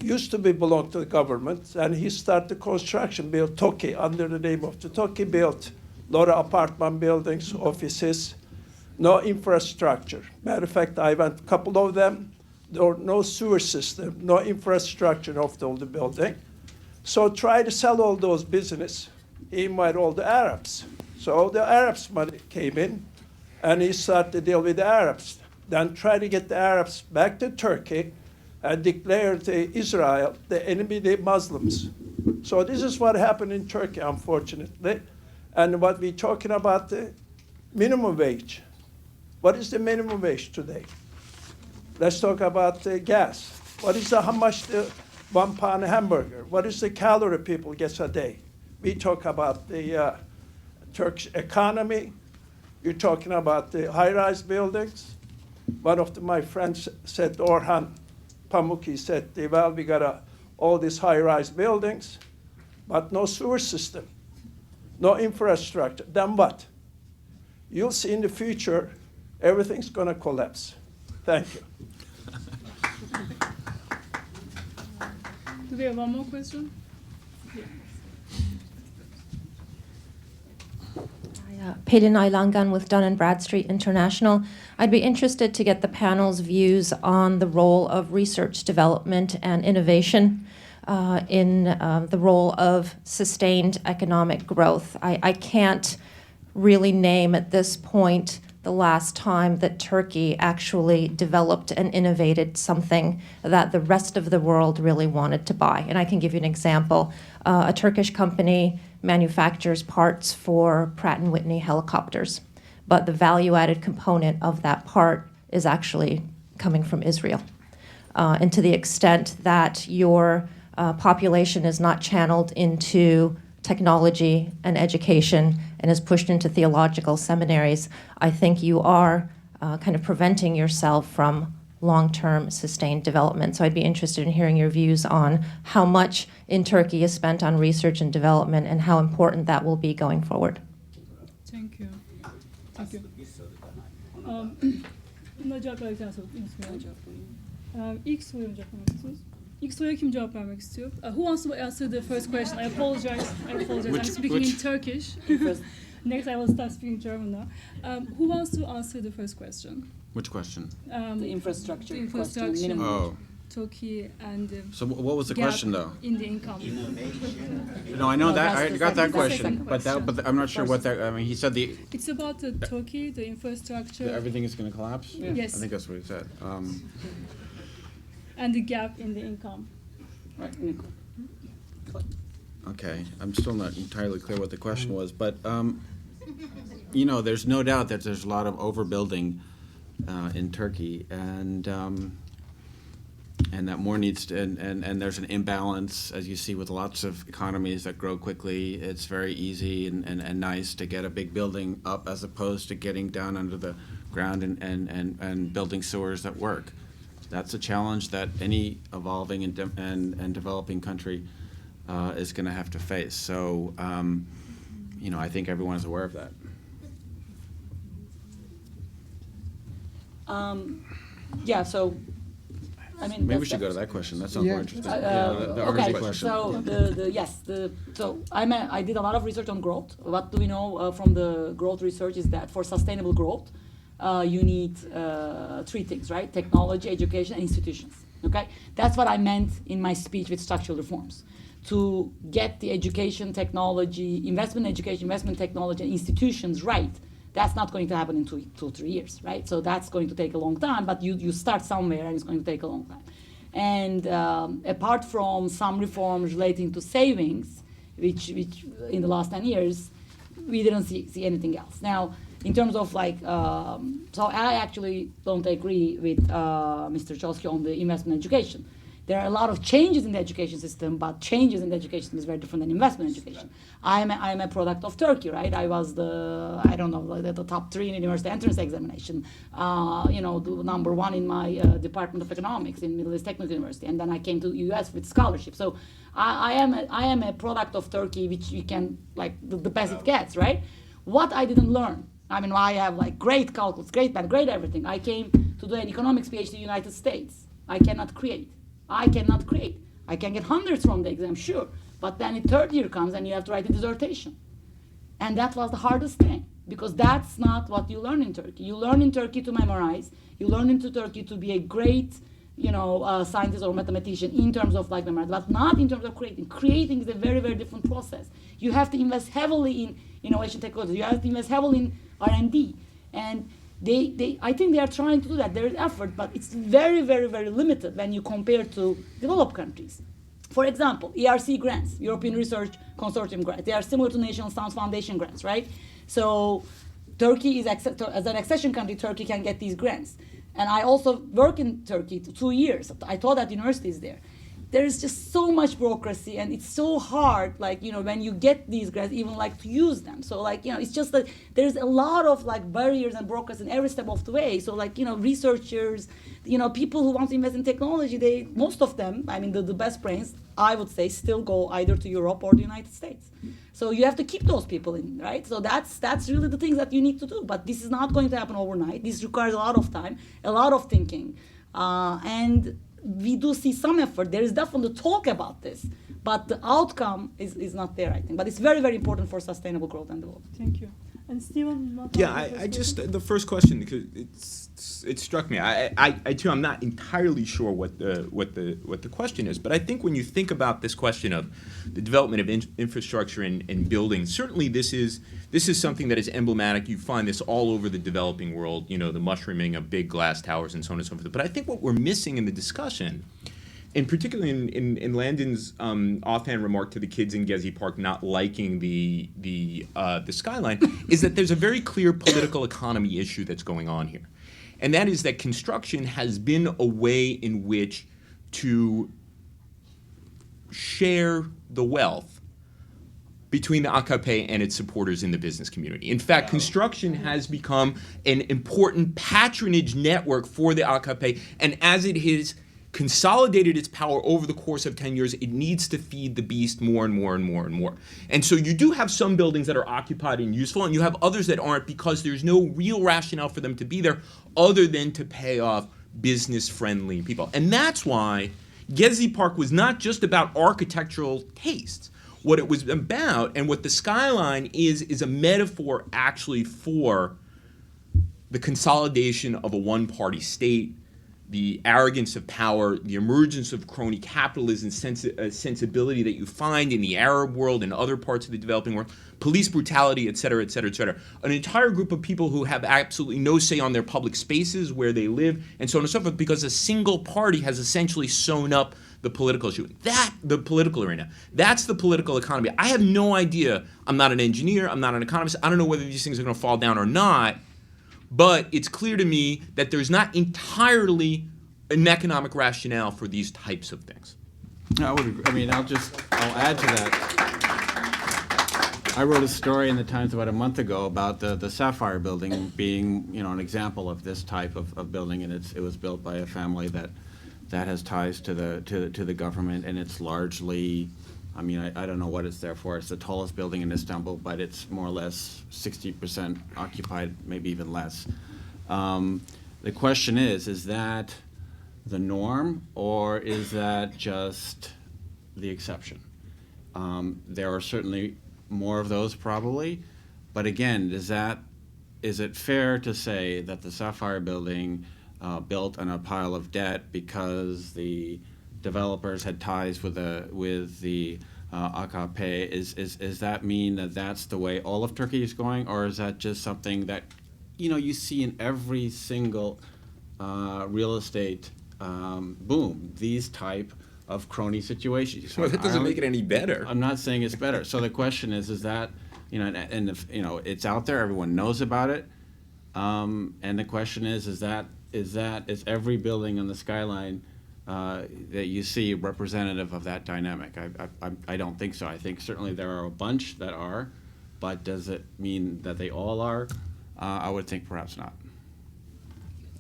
used to belong to the government, and he started construction, built TOKİ under the name of the TOKİ, built a lot of apartment buildings, offices, no infrastructure. Matter of fact, I went a couple of them, there were no sewer system, no infrastructure of all the building. So try to sell all those business, he invited all the Arabs. So all the Arabs money came in, and he started to deal with the Arabs. Then try to get the Arabs back to Turkey and declare to Israel the enemy, the Muslims. So this is what happened in Turkey, unfortunately. And what we're talking about, the minimum wage. What is the minimum wage today? Let's talk about gas. How much the 1 pound hamburger? What is the calorie people get a day? We talk about the Turkish economy. You're talking about the high-rise buildings. One of my friends said, Orhan Pamuk, said, well, we got all these high-rise buildings, but no sewer system, no infrastructure. Then what? You'll see in the future, everything's going to collapse. Thank you. Do we have one more question? Pelin Aylangan with Dun & Bradstreet International. I'd be interested to get the panel's views on the role of research, development, and innovation in the role of sustained economic growth. I can't really name at this point the last time that Turkey actually developed and innovated something that the rest of the world really wanted to buy. And I can give you an example. A Turkish company manufactures parts for Pratt & Whitney helicopters, but the value-added component of that part is actually coming from Israel. And to the extent that your population is not channeled into technology and education and is pushed into theological seminaries, I think you are kind of preventing yourself from long-term sustained development. So I'd be interested in hearing your views on how much in Turkey is spent on research and development and how important that will be going forward. Thank you. Thank you. Buna cevap vereceğim soruyu. İlk soruya mı cevap vermek istiyorsunuz? İlk soruya kim cevap vermek istiyor? Who wants to answer the first question? I apologize. I'm speaking in Turkish. Next, I will start speaking German now. Who wants to answer the first question? Which question? The infrastructure. The infrastructure. Question, Oh. Turkey and So what was the gap question, though? in the income. No, I know No, that. that's I the got that second- question, but I'm not sure what that. I mean, he said It's about the Turkey, the infrastructure, everything is going to collapse. Yes. I think that's what he said. and the gap in the income. Right. Okay, I'm still not entirely clear what the question was, but you know, there's no doubt that there's a lot of overbuilding in Turkey, and that more needs to, and there's an imbalance, as you see with lots of economies that grow quickly. It's very easy and nice to get a big building up as opposed to getting down under the ground and building sewers that work. That's a challenge that any evolving and developing country is going to have to face. So, you know, I think everyone is aware of that. Yeah, so, I mean. Maybe we that's should go to the- that question. That sounds Yeah. more interesting. The Okay, R&D question. so I did a lot of research on growth. What do we know from the growth research is that for sustainable growth, you need three things, right? Technology, education, and institutions. Okay, that's what I meant in my speech with structural reforms. To get the education, technology, investment in education, investment technology, and institutions right, that's not going to happen in 2-3 years, right? So that's going to take a long time, but you start somewhere and it's going to take a long time. And apart from some reforms relating to savings, which in the last 10 years, we didn't see anything else. Now, in terms of like, so I actually don't agree with Mr. Choksy on the investment in education. There are a lot of changes in the education system, but changes in the education system is very different than investment in education. I am a product of Turkey, right? I was the top 3 in university entrance examination, you know, the number 1 in my department of economics in Middle East Technical University, and then I came to the U.S. with scholarship. So I am a product of Turkey, which you can, like, the best it gets, right? What I didn't learn, I mean, I have like great calculus, great math, great everything. I came to do an economics PhD in the United States. I cannot create. I can get hundreds from the exam, sure. But then the third year comes and you have to write a dissertation. And that was the hardest thing, because that's not what you learn in Turkey. You learn in Turkey to memorize. You learn in Turkey to be a great, you know, scientist or mathematician in terms of like memory, but not in terms of creating. Creating is a very, very different process. You have to invest heavily in innovation technology. You have to invest heavily in R&D. And I think they are trying to do that. There is effort, but it's very, very, very limited when you compare to developed countries. For example, ERC grants, European Research Consortium grants, they are similar to National Science Foundation grants, right? So Turkey is, as an accession country, Turkey can get these grants. And I also work in Turkey 2 years. I taught at universities there. There is just so much bureaucracy, and it's so hard, like, you know, when you get these grants, even like to use them. So like, you know, it's just that there's a lot of like barriers and bureaucracy in every step of the way. So like, you know, researchers, you know, people who want to invest in technology, most of them, I mean, the best brains, I would say, still go either to Europe or the United States. So you have to keep those people in, right? So that's really the things that you need to do. But this is not going to happen overnight. This requires a lot of time, a lot of thinking. And we do see some effort. There is definitely talk about this, but the outcome is not there, I think. But it's very, very important for sustainable growth and development. Thank you. And Stephen, not Yeah, on the I just question? the first question, because it struck me. I too, I'm not entirely sure what the question is, but I think when you think about this question of the development of infrastructure and buildings, certainly this is something that is emblematic. You find this all over the developing world. You know, the mushrooming of big glass towers and so on and so forth. But I think what we're missing in the discussion, and particularly in Landon's offhand remark to the kids in Gezi Park not liking the skyline, is that there's a very clear political economy issue that's going on here. And that is that construction has been a way in which to share the wealth between the AKP and its supporters in the business community. In fact, construction has become an important patronage network for the AKP, and as it has consolidated its power over the course of 10 years, it needs to feed the beast more and more and more and more. And so you do have some buildings that are occupied and useful, and you have others that aren't because there's no real rationale for them to be there other than to pay off business-friendly people. And that's why Gezi Park was not just about architectural tastes. What it was about, and what the skyline is a metaphor actually for the consolidation of a one-party state, the arrogance of power, the emergence of crony capitalism, sensibility that you find in the Arab world and other parts of the developing world, police brutality, et cetera, et cetera, et cetera. An entire group of people who have absolutely no say on their public spaces, where they live, and so on and so forth, because a single party has essentially sewn up the political issue. The political arena. That's the political economy. I have no idea. I'm not an engineer. I'm not an economist. I don't know whether these things are going to fall down or not. But it's clear to me that there's not entirely an economic rationale for these types of things. I would agree. I mean, I'll add to that. I wrote a story in the Times about a month ago about the Sapphire building being, an example of this type of building, and it was built by a family that has ties to the government, and it's largely, I don't know what it's there for. It's the tallest building in Istanbul, but it's more or less 60% occupied, maybe even less. The question is that the norm, or is that just the exception? There are certainly more of those probably, but again, is it fair to say that the Sapphire building built on a pile of debt because the developers had ties with the AKP? Is that mean that that's the way all of Turkey is going, or is that just something that you see in every single real estate boom, these type of crony situations? Well, that doesn't make it any better. I'm not saying it's better. So the question is that, and if, it's out there, everyone knows about it, and the question is every building on the skyline that you see representative of that dynamic? I don't think so. I think certainly there are a bunch that are, but does it mean that they all are? I would think perhaps not.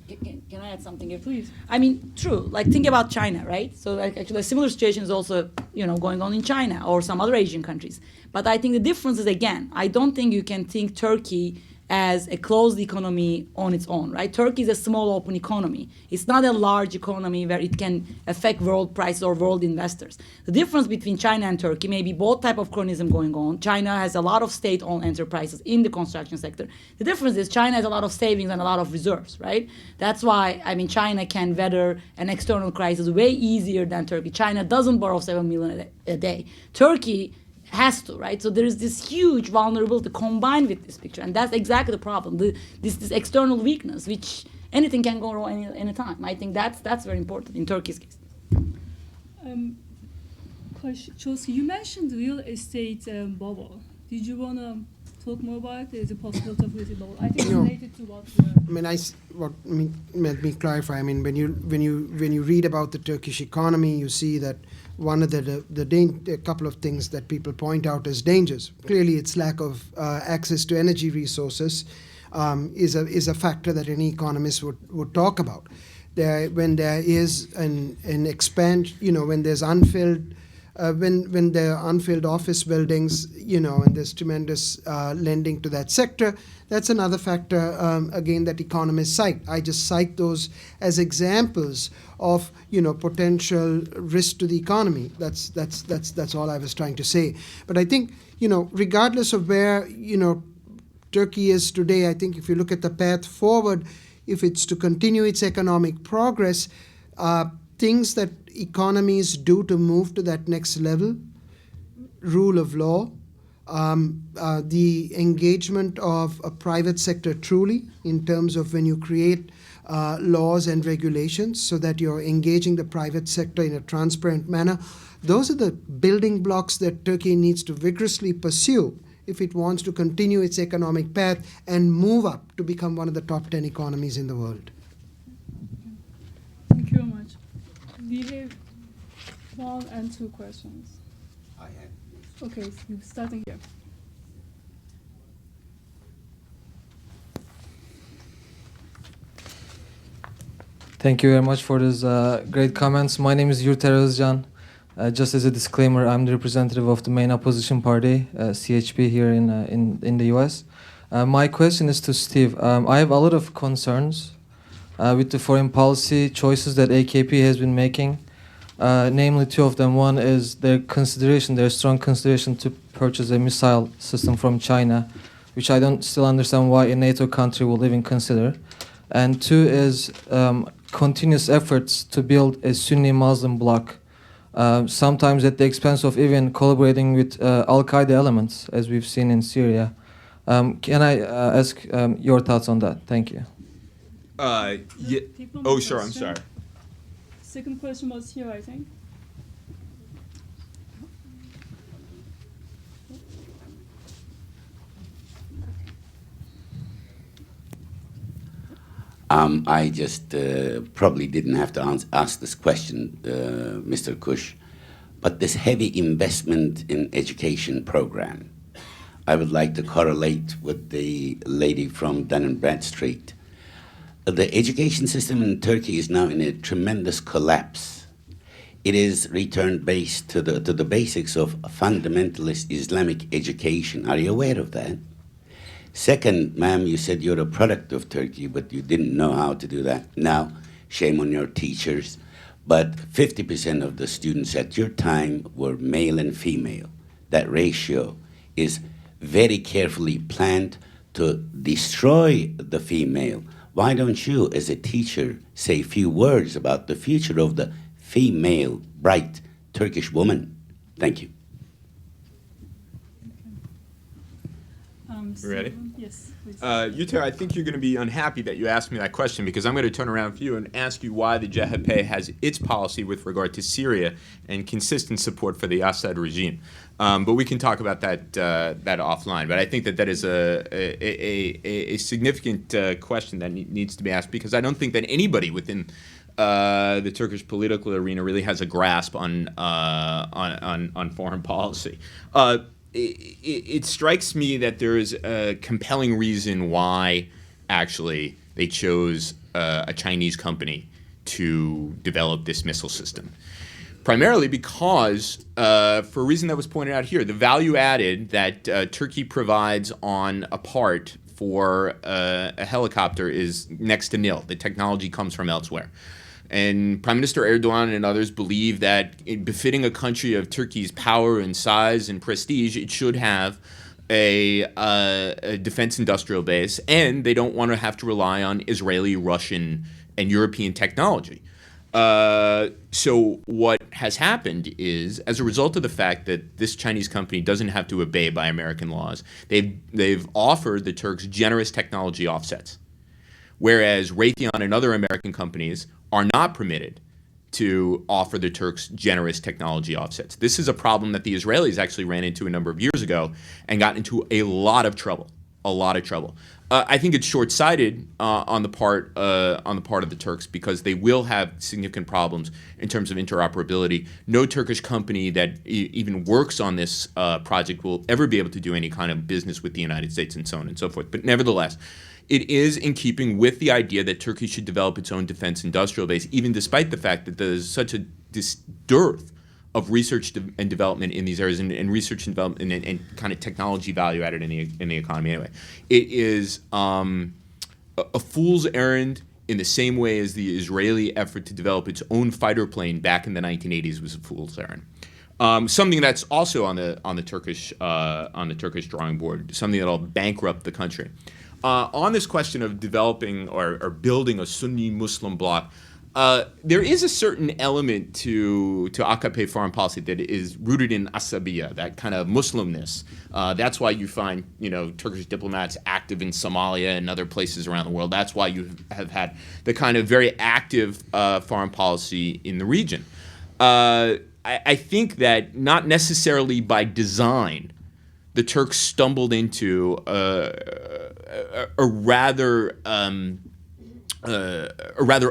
Can I add something here? Please. I mean, true. Like, think about China, right? So, like, actually, a similar situation is also, going on in China or some other Asian countries. But I think the difference is, again, I don't think you can think Turkey as a closed economy on its own, right? Turkey is a small open economy. It's not a large economy where it can affect world prices or world investors. The difference between China and Turkey may be both type of cronyism going on. China has a lot of state-owned enterprises in the construction sector. The difference is China has a lot of savings and a lot of reserves, right? That's why, China can weather an external crisis way easier than Turkey. China doesn't borrow 7 million a day. Turkey has to, right? So there is this huge vulnerability combined with this picture, and that's exactly the problem. This external weakness, which anything can go wrong any time. I think that's very important in Turkey's case. Choksy, you mentioned real estate bubble. Did you want to talk more about it? Is it possible to talk about bubble? I think it's related to what. Let me clarify. When you read about the Turkish economy, you see that one of a couple of things that people point out as dangers. Clearly, its lack of access to energy resources is a factor that any economist would talk about. When there is an when there's unfilled when there are unfilled office buildings, and there's tremendous lending to that sector. That's another factor, again, that economists cite. I just cite those as examples of, potential risk to the economy. That's all I was trying to say. But I think, regardless of where, Turkey is today, I think if you look at the path forward, if it's to continue its economic progress, things that economies do to move to that next level, rule of law, the engagement of a private sector truly in terms of when you create laws and regulations so that you're engaging the private sector in a transparent manner. Those are the building blocks that Turkey needs to vigorously pursue if it wants to continue its economic path and move up to become one of the top 10 economies in the world. Thank you very much. We have 1 and 2 questions. I have. Okay, so you're starting here. Thank you very much for those great comments. My name is Ozcan. Just as a disclaimer, I'm the representative of the main opposition party, CHP, here in the US. My question is to Steve. I have a lot of concerns with the foreign policy choices that AKP has been making. Namely, 2 of them. One is their strong consideration to purchase a missile system from China, which I don't still understand why a NATO country will even consider. And 2 is continuous efforts to build a Sunni Muslim bloc, sometimes at the expense of even collaborating with Al-Qaeda elements, as we've seen in Syria. Can I ask your thoughts on that? Thank you. Yeah. Oh, sure. I'm sorry. Second question was here, I think. I just probably didn't have to ask this question, Mr. Khush, but this heavy investment in education program, I would like to correlate with the lady from Dun & Bradstreet. The education system in Turkey is now in a tremendous collapse. It is returned based to the basics of fundamentalist Islamic education. Are you aware of that? Second, ma'am, you said you're a product of Turkey, but you didn't know how to do that. Now, shame on your teachers. But 50% of the students at your time were male and female. That ratio is very carefully planned to destroy the female. Why don't you, as a teacher, say a few words about the future of the female, bright Turkish woman? Thank you. Ready? Yes, please. Yuter, I think you're going to be unhappy that you asked me that question because I'm going to turn around for you and ask you why the JHP has its policy with regard to Syria and consistent support for the Assad regime. But we can talk about that offline. But I think that is a significant question that needs to be asked because I don't think that anybody within the Turkish political arena really has a grasp on foreign policy. It strikes me that there is a compelling reason why, actually, they chose a Chinese company to develop this missile system. Primarily because, for a reason that was pointed out here, the value added that Turkey provides on a part for a helicopter is next to nil. The technology comes from elsewhere. And Prime Minister Erdogan and others believe that befitting a country of Turkey's power and size and prestige, it should have a defense industrial base, and they don't want to have to rely on Israeli, Russian, and European technology. So what has happened is, as a result of the fact that this Chinese company doesn't have to obey by American laws, they've offered the Turks generous technology offsets, whereas Raytheon and other American companies are not permitted to offer the Turks generous technology offsets. This is a problem that the Israelis actually ran into a number of years ago and got into a lot of trouble. I think it's short-sighted on the part of the Turks because they will have significant problems in terms of interoperability. No Turkish company that even works on this project will ever be able to do any kind of business with the United States and so on and so forth. But nevertheless, it is in keeping with the idea that Turkey should develop its own defense industrial base, even despite the fact that there's such a dearth of research and development in these areas, and research and development and kind of technology value added in the economy anyway. It is a fool's errand in the same way as the Israeli effort to develop its own fighter plane back in the 1980s was a fool's errand. Something that's also on the Turkish drawing board, something that'll bankrupt the country. On this question of developing or building a Sunni Muslim bloc, there is a certain element to AKP foreign policy that is rooted in asabiya, that kind of Muslimness. That's why you find Turkish diplomats active in Somalia and other places around the world. That's why you have had the kind of very active foreign policy in the region. I think that not necessarily by design, the Turks stumbled into a rather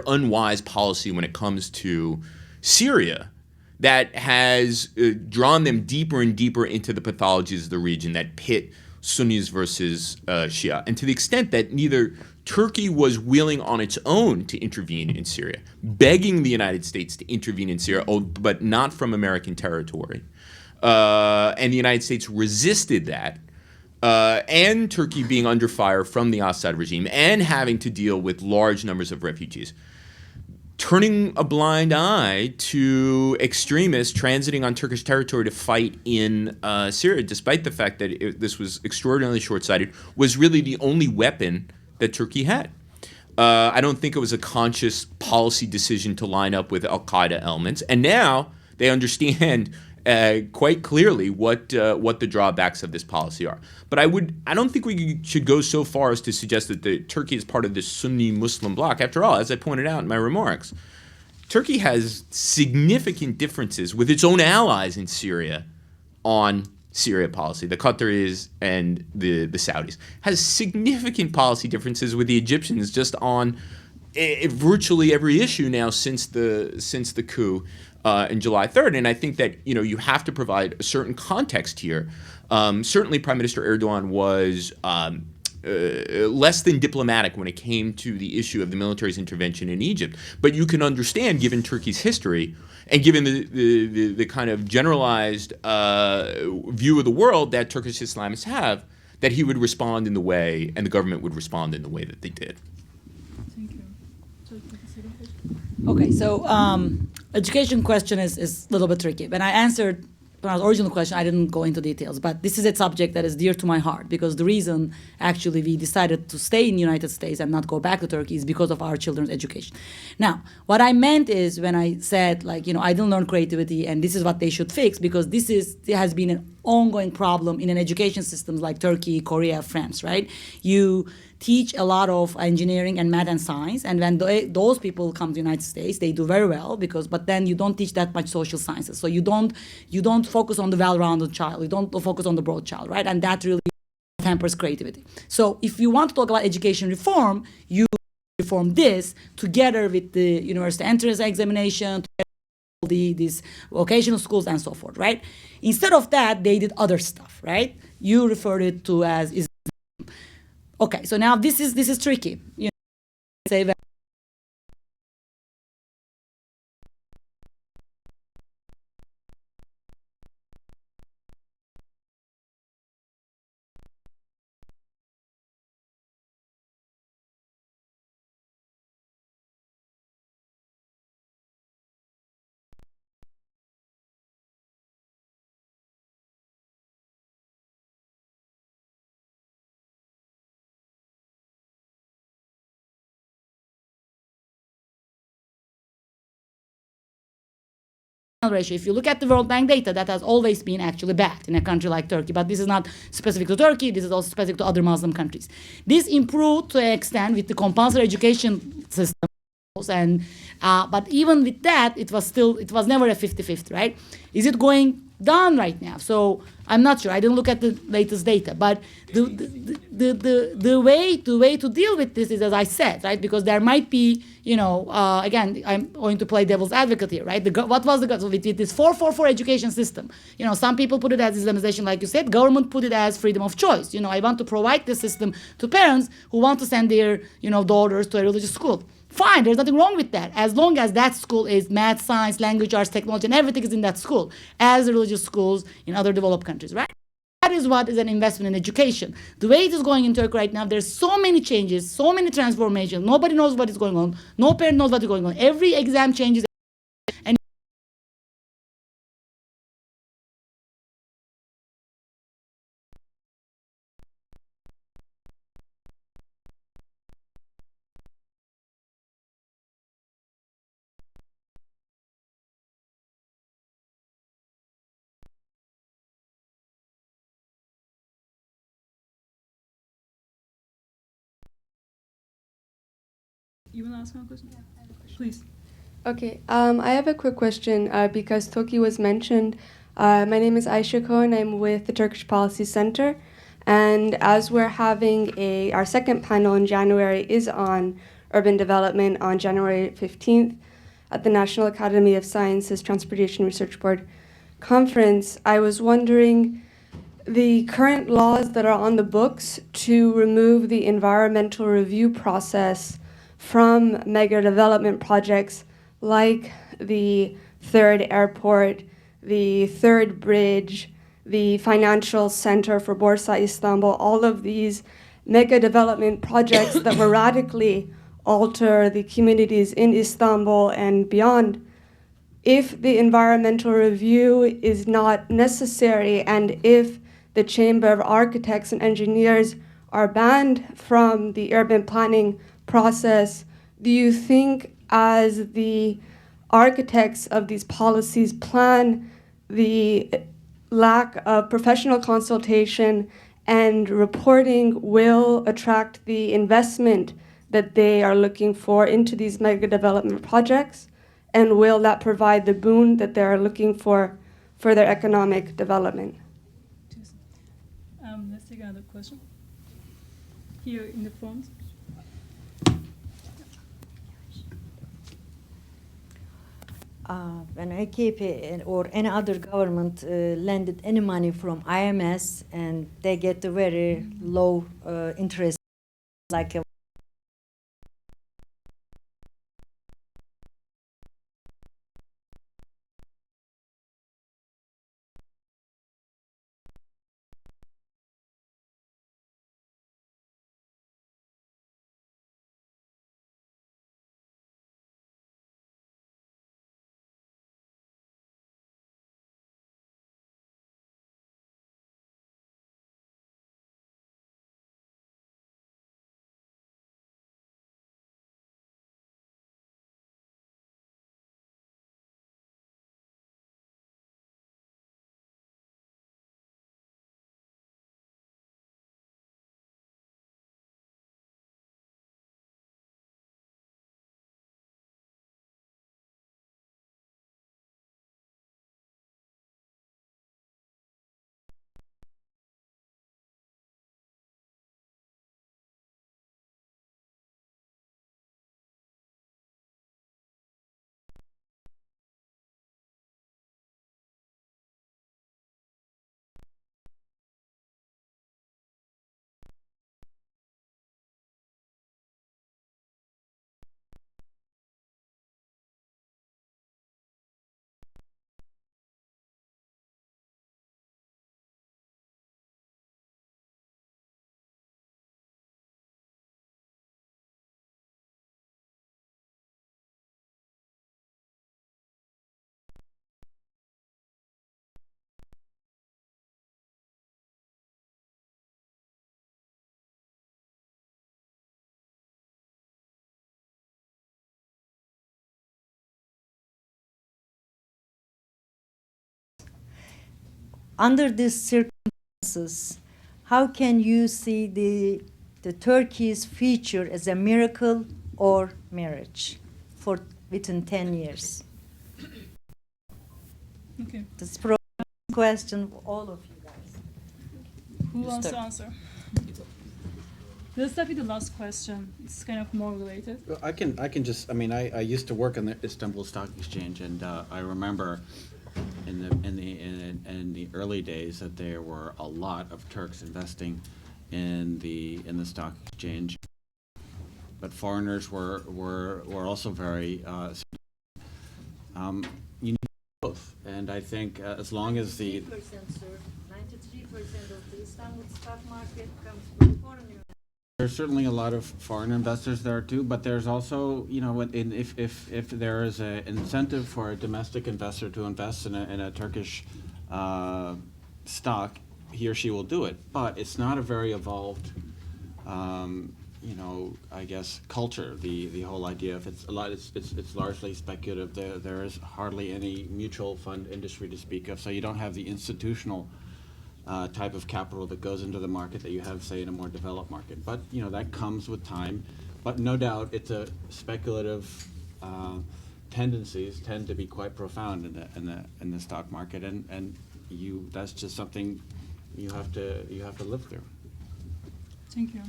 unwise policy when it comes to Syria that has drawn them deeper and deeper into the pathologies of the region that pit Sunnis versus Shia. And to the extent that neither Turkey was willing on its own to intervene in Syria, begging the United States to intervene in Syria, but not from American territory. And the United States resisted that. And Turkey being under fire from the Assad regime and having to deal with large numbers of refugees. Turning a blind eye to extremists transiting on Turkish territory to fight in Syria, despite the fact that this was extraordinarily short-sighted, was really the only weapon that Turkey had. I don't think it was a conscious policy decision to line up with al-Qaeda elements. And now they understand quite clearly what the drawbacks of this policy are. But I don't think we should go so far as to suggest that Turkey is part of this Sunni Muslim bloc. After all, as I pointed out in my remarks, Turkey has significant differences with its own allies in Syria on Syria policy. The Qataris and the Saudis has significant policy differences with the Egyptians just on virtually every issue now since the coup in July 3rd. And I think that you have to provide a certain context here. Certainly, Prime Minister Erdogan was less than diplomatic when it came to the issue of the military's intervention in Egypt. But you can understand, given Turkey's history and given the kind of generalized view of the world that Turkish Islamists have, that he would respond in the way, and the government would respond in the way that they did. Thank you. Okay, so education question is a little bit tricky. When I answered my original question, I didn't go into details, but this is a subject that is dear to my heart because the reason actually we decided to stay in the United States and not go back to Turkey is because of our children's education. Now, what I meant is when I said I didn't learn creativity and this is what they should fix because there has been an ongoing problem in an education systems like Turkey, Korea, France, right? You teach a lot of engineering and math and science, and when those people come to the United States, they do very well but then you don't teach that much social sciences. So you don't focus on the well-rounded child, you don't focus on the broad child, right? And that really hampers creativity. So if you want to talk about education reform, you reform this together with the university entrance examination, these vocational schools and so forth, right? Instead of that, they did other stuff, right? You referred it to as okay, so now this is tricky. Say that ratio. If you look at the World Bank data, that has always been actually bad in a country like Turkey. But this is not specific to Turkey. This is also specific to other Muslim countries. This improved to an extent with the compulsory education system. And but even with that, it was never a 50-50, right? Is it going down right now? So I'm not sure. I didn't look at the latest data, but the way to deal with this is, as I said, right? Because there might be, again, I'm going to play devil's advocate here, right? What was with this 4-4-4 education system? Some people put it as Islamization, like you said. Government put it as freedom of choice. I want to provide this system to parents who want to send their, daughters to a religious school. Fine, there's nothing wrong with that, as long as that school is math, science, language, arts, technology, and everything is in that school, as the religious schools in other developed countries, right? That is what is an investment in education. The way it is going in Turkey right now, there's so many changes, so many transformations. Nobody knows what is going on. No parent knows what is going on. Every exam changes. And You want to ask one question? Please. Okay, I have a quick question because Toki was mentioned. My name is Aisha Cohen. I'm with the Turkish Policy Center. And as we're having our second panel in January is on urban development on January 15th at the National Academy of Sciences Transportation Research Board conference, I was wondering the current laws that are on the books to remove the environmental review process from mega development projects like the third airport, the third bridge, the financial center for Borsa Istanbul, all of these mega development projects that will radically alter the communities in Istanbul and beyond. If the environmental review is not necessary and if the Chamber of Architects and Engineers are banned from the urban planning process, do you think as the architects of these policies plan, the lack of professional consultation and reporting will attract the investment that they are looking for into these mega development projects? And will that provide the boon that they're looking for their economic development? Let's take another question. Here in the front. When AKP or any other government lended any money from IMS and they get a very low interest, like a under these circumstances, how can you see the Turkey's future as a miracle or marriage for within 10 years? Okay. This is a question for all of you guys. Who wants to answer? Let's start with the last question. It's kind of more related. Well, I can just, I mean, I used to work on the Istanbul Stock Exchange, and I remember in the early days that there were a lot of Turks investing in the stock exchange. but foreigners were also very. You need both, and I think as long as the 93%, sir. 93% of the Istanbul stock market comes from foreign investors. There's certainly a lot of foreign investors there too, but there's also, you know, if there is an incentive for a domestic investor to invest in a Turkish stock, he or she will do it. But it's not a very evolved, you know, I guess culture. The whole idea of it's largely speculative. There is hardly any mutual fund industry to speak of, so you don't have the institutional type of capital that goes into the market that you have, say, in a more developed market. But you know that comes with time. But no doubt, it's a speculative tendencies tend to be quite profound in the stock market, and that's just something you have to live through. Thank you.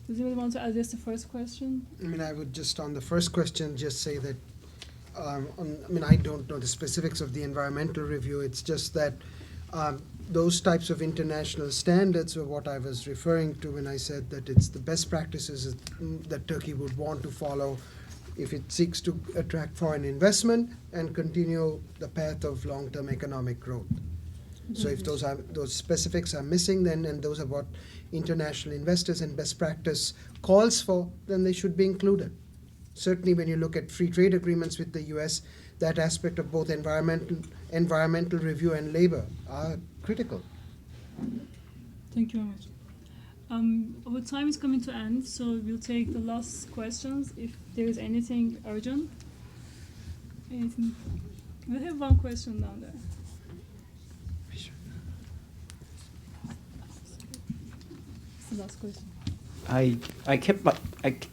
Does anyone want to address the first question? I mean, I would just, on the first question, just say that, I don't know the specifics of the environmental review. It's just that those types of international standards were what I was referring to when I said that it's the best practices that Turkey would want to follow if it seeks to attract foreign investment and continue the path of long-term economic growth. So if those specifics are missing, and those are what international investors and best practice calls for, then they should be included. Certainly when you look at free trade agreements with the US, that aspect of both environmental review and labor are critical. Thank you very much. Our time is coming to end, so we'll take the last questions if there is anything urgent. Anything? We have one question down there. It's the last question.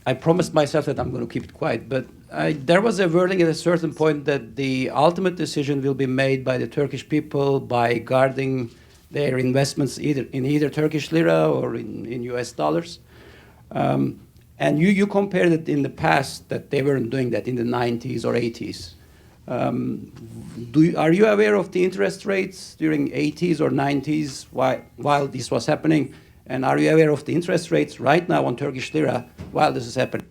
I promised myself that I'm going to keep it quiet, but there was a wording at a certain point that the ultimate decision will be made by the Turkish people by guarding their investments either Turkish lira or in US dollars. And you compared it in the past that they weren't doing that in the 90s or 80s. Are you aware of the interest rates during 80s or 90s while this was happening? And are you aware of the interest rates right now on Turkish lira while this is happening?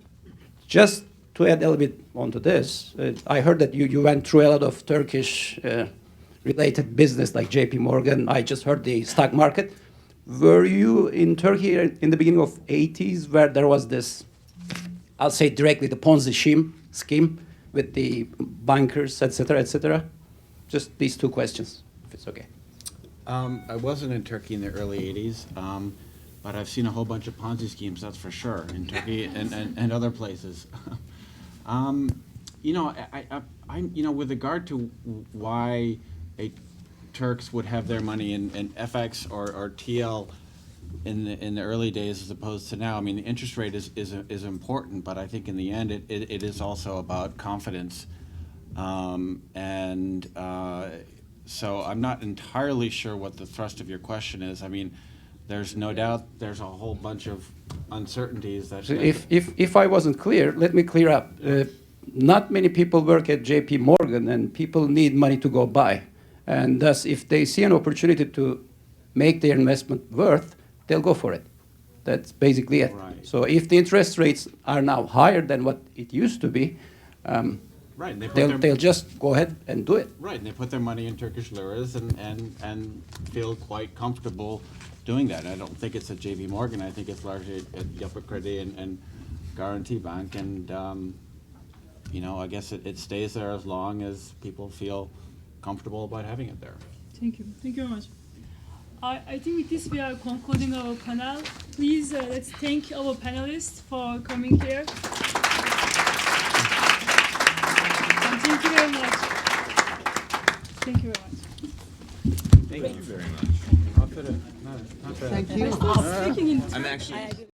Just to add a little bit onto this, I heard that you went through a lot of Turkish related business like JP Morgan. I just heard the stock market. Were you in Turkey in the beginning of 80s where there was this, I'll say directly, the Ponzi scheme with the bankers, etc., etc.? Just these two questions, if it's okay. I wasn't in Turkey in the early 80s, but I've seen a whole bunch of Ponzi schemes, that's for sure, in Turkey and other places. You know, with regard to why Turks would have their money in FX or TL in the early days as opposed to now, I mean, the interest rate is important, but I think in the end it is also about confidence. So I'm not entirely sure what the thrust of your question is. I mean, there's no doubt there's a whole bunch of uncertainties that. So if I wasn't clear, let me clear up. Not many people work at JP Morgan, and people need money to go buy. And thus, if they see an opportunity to make their investment worth, they'll go for it. That's basically it. Right. So if the interest rates are now higher than what it used to be, right, they'll just go ahead and do it. Right, and they put their money in Turkish liras and feel quite comfortable doing that. I don't think it's at JP Morgan. I think it's largely at Yapı Kredi and Guarantee Bank. And, you know, I guess it stays there as long as people feel comfortable about having it there. Thank you. Thank you very much. I think with this we are concluding our panel. Please let's thank our panelists for coming here. And thank you very much. Thank you very much. Thank you very much. Thank you. I'm actually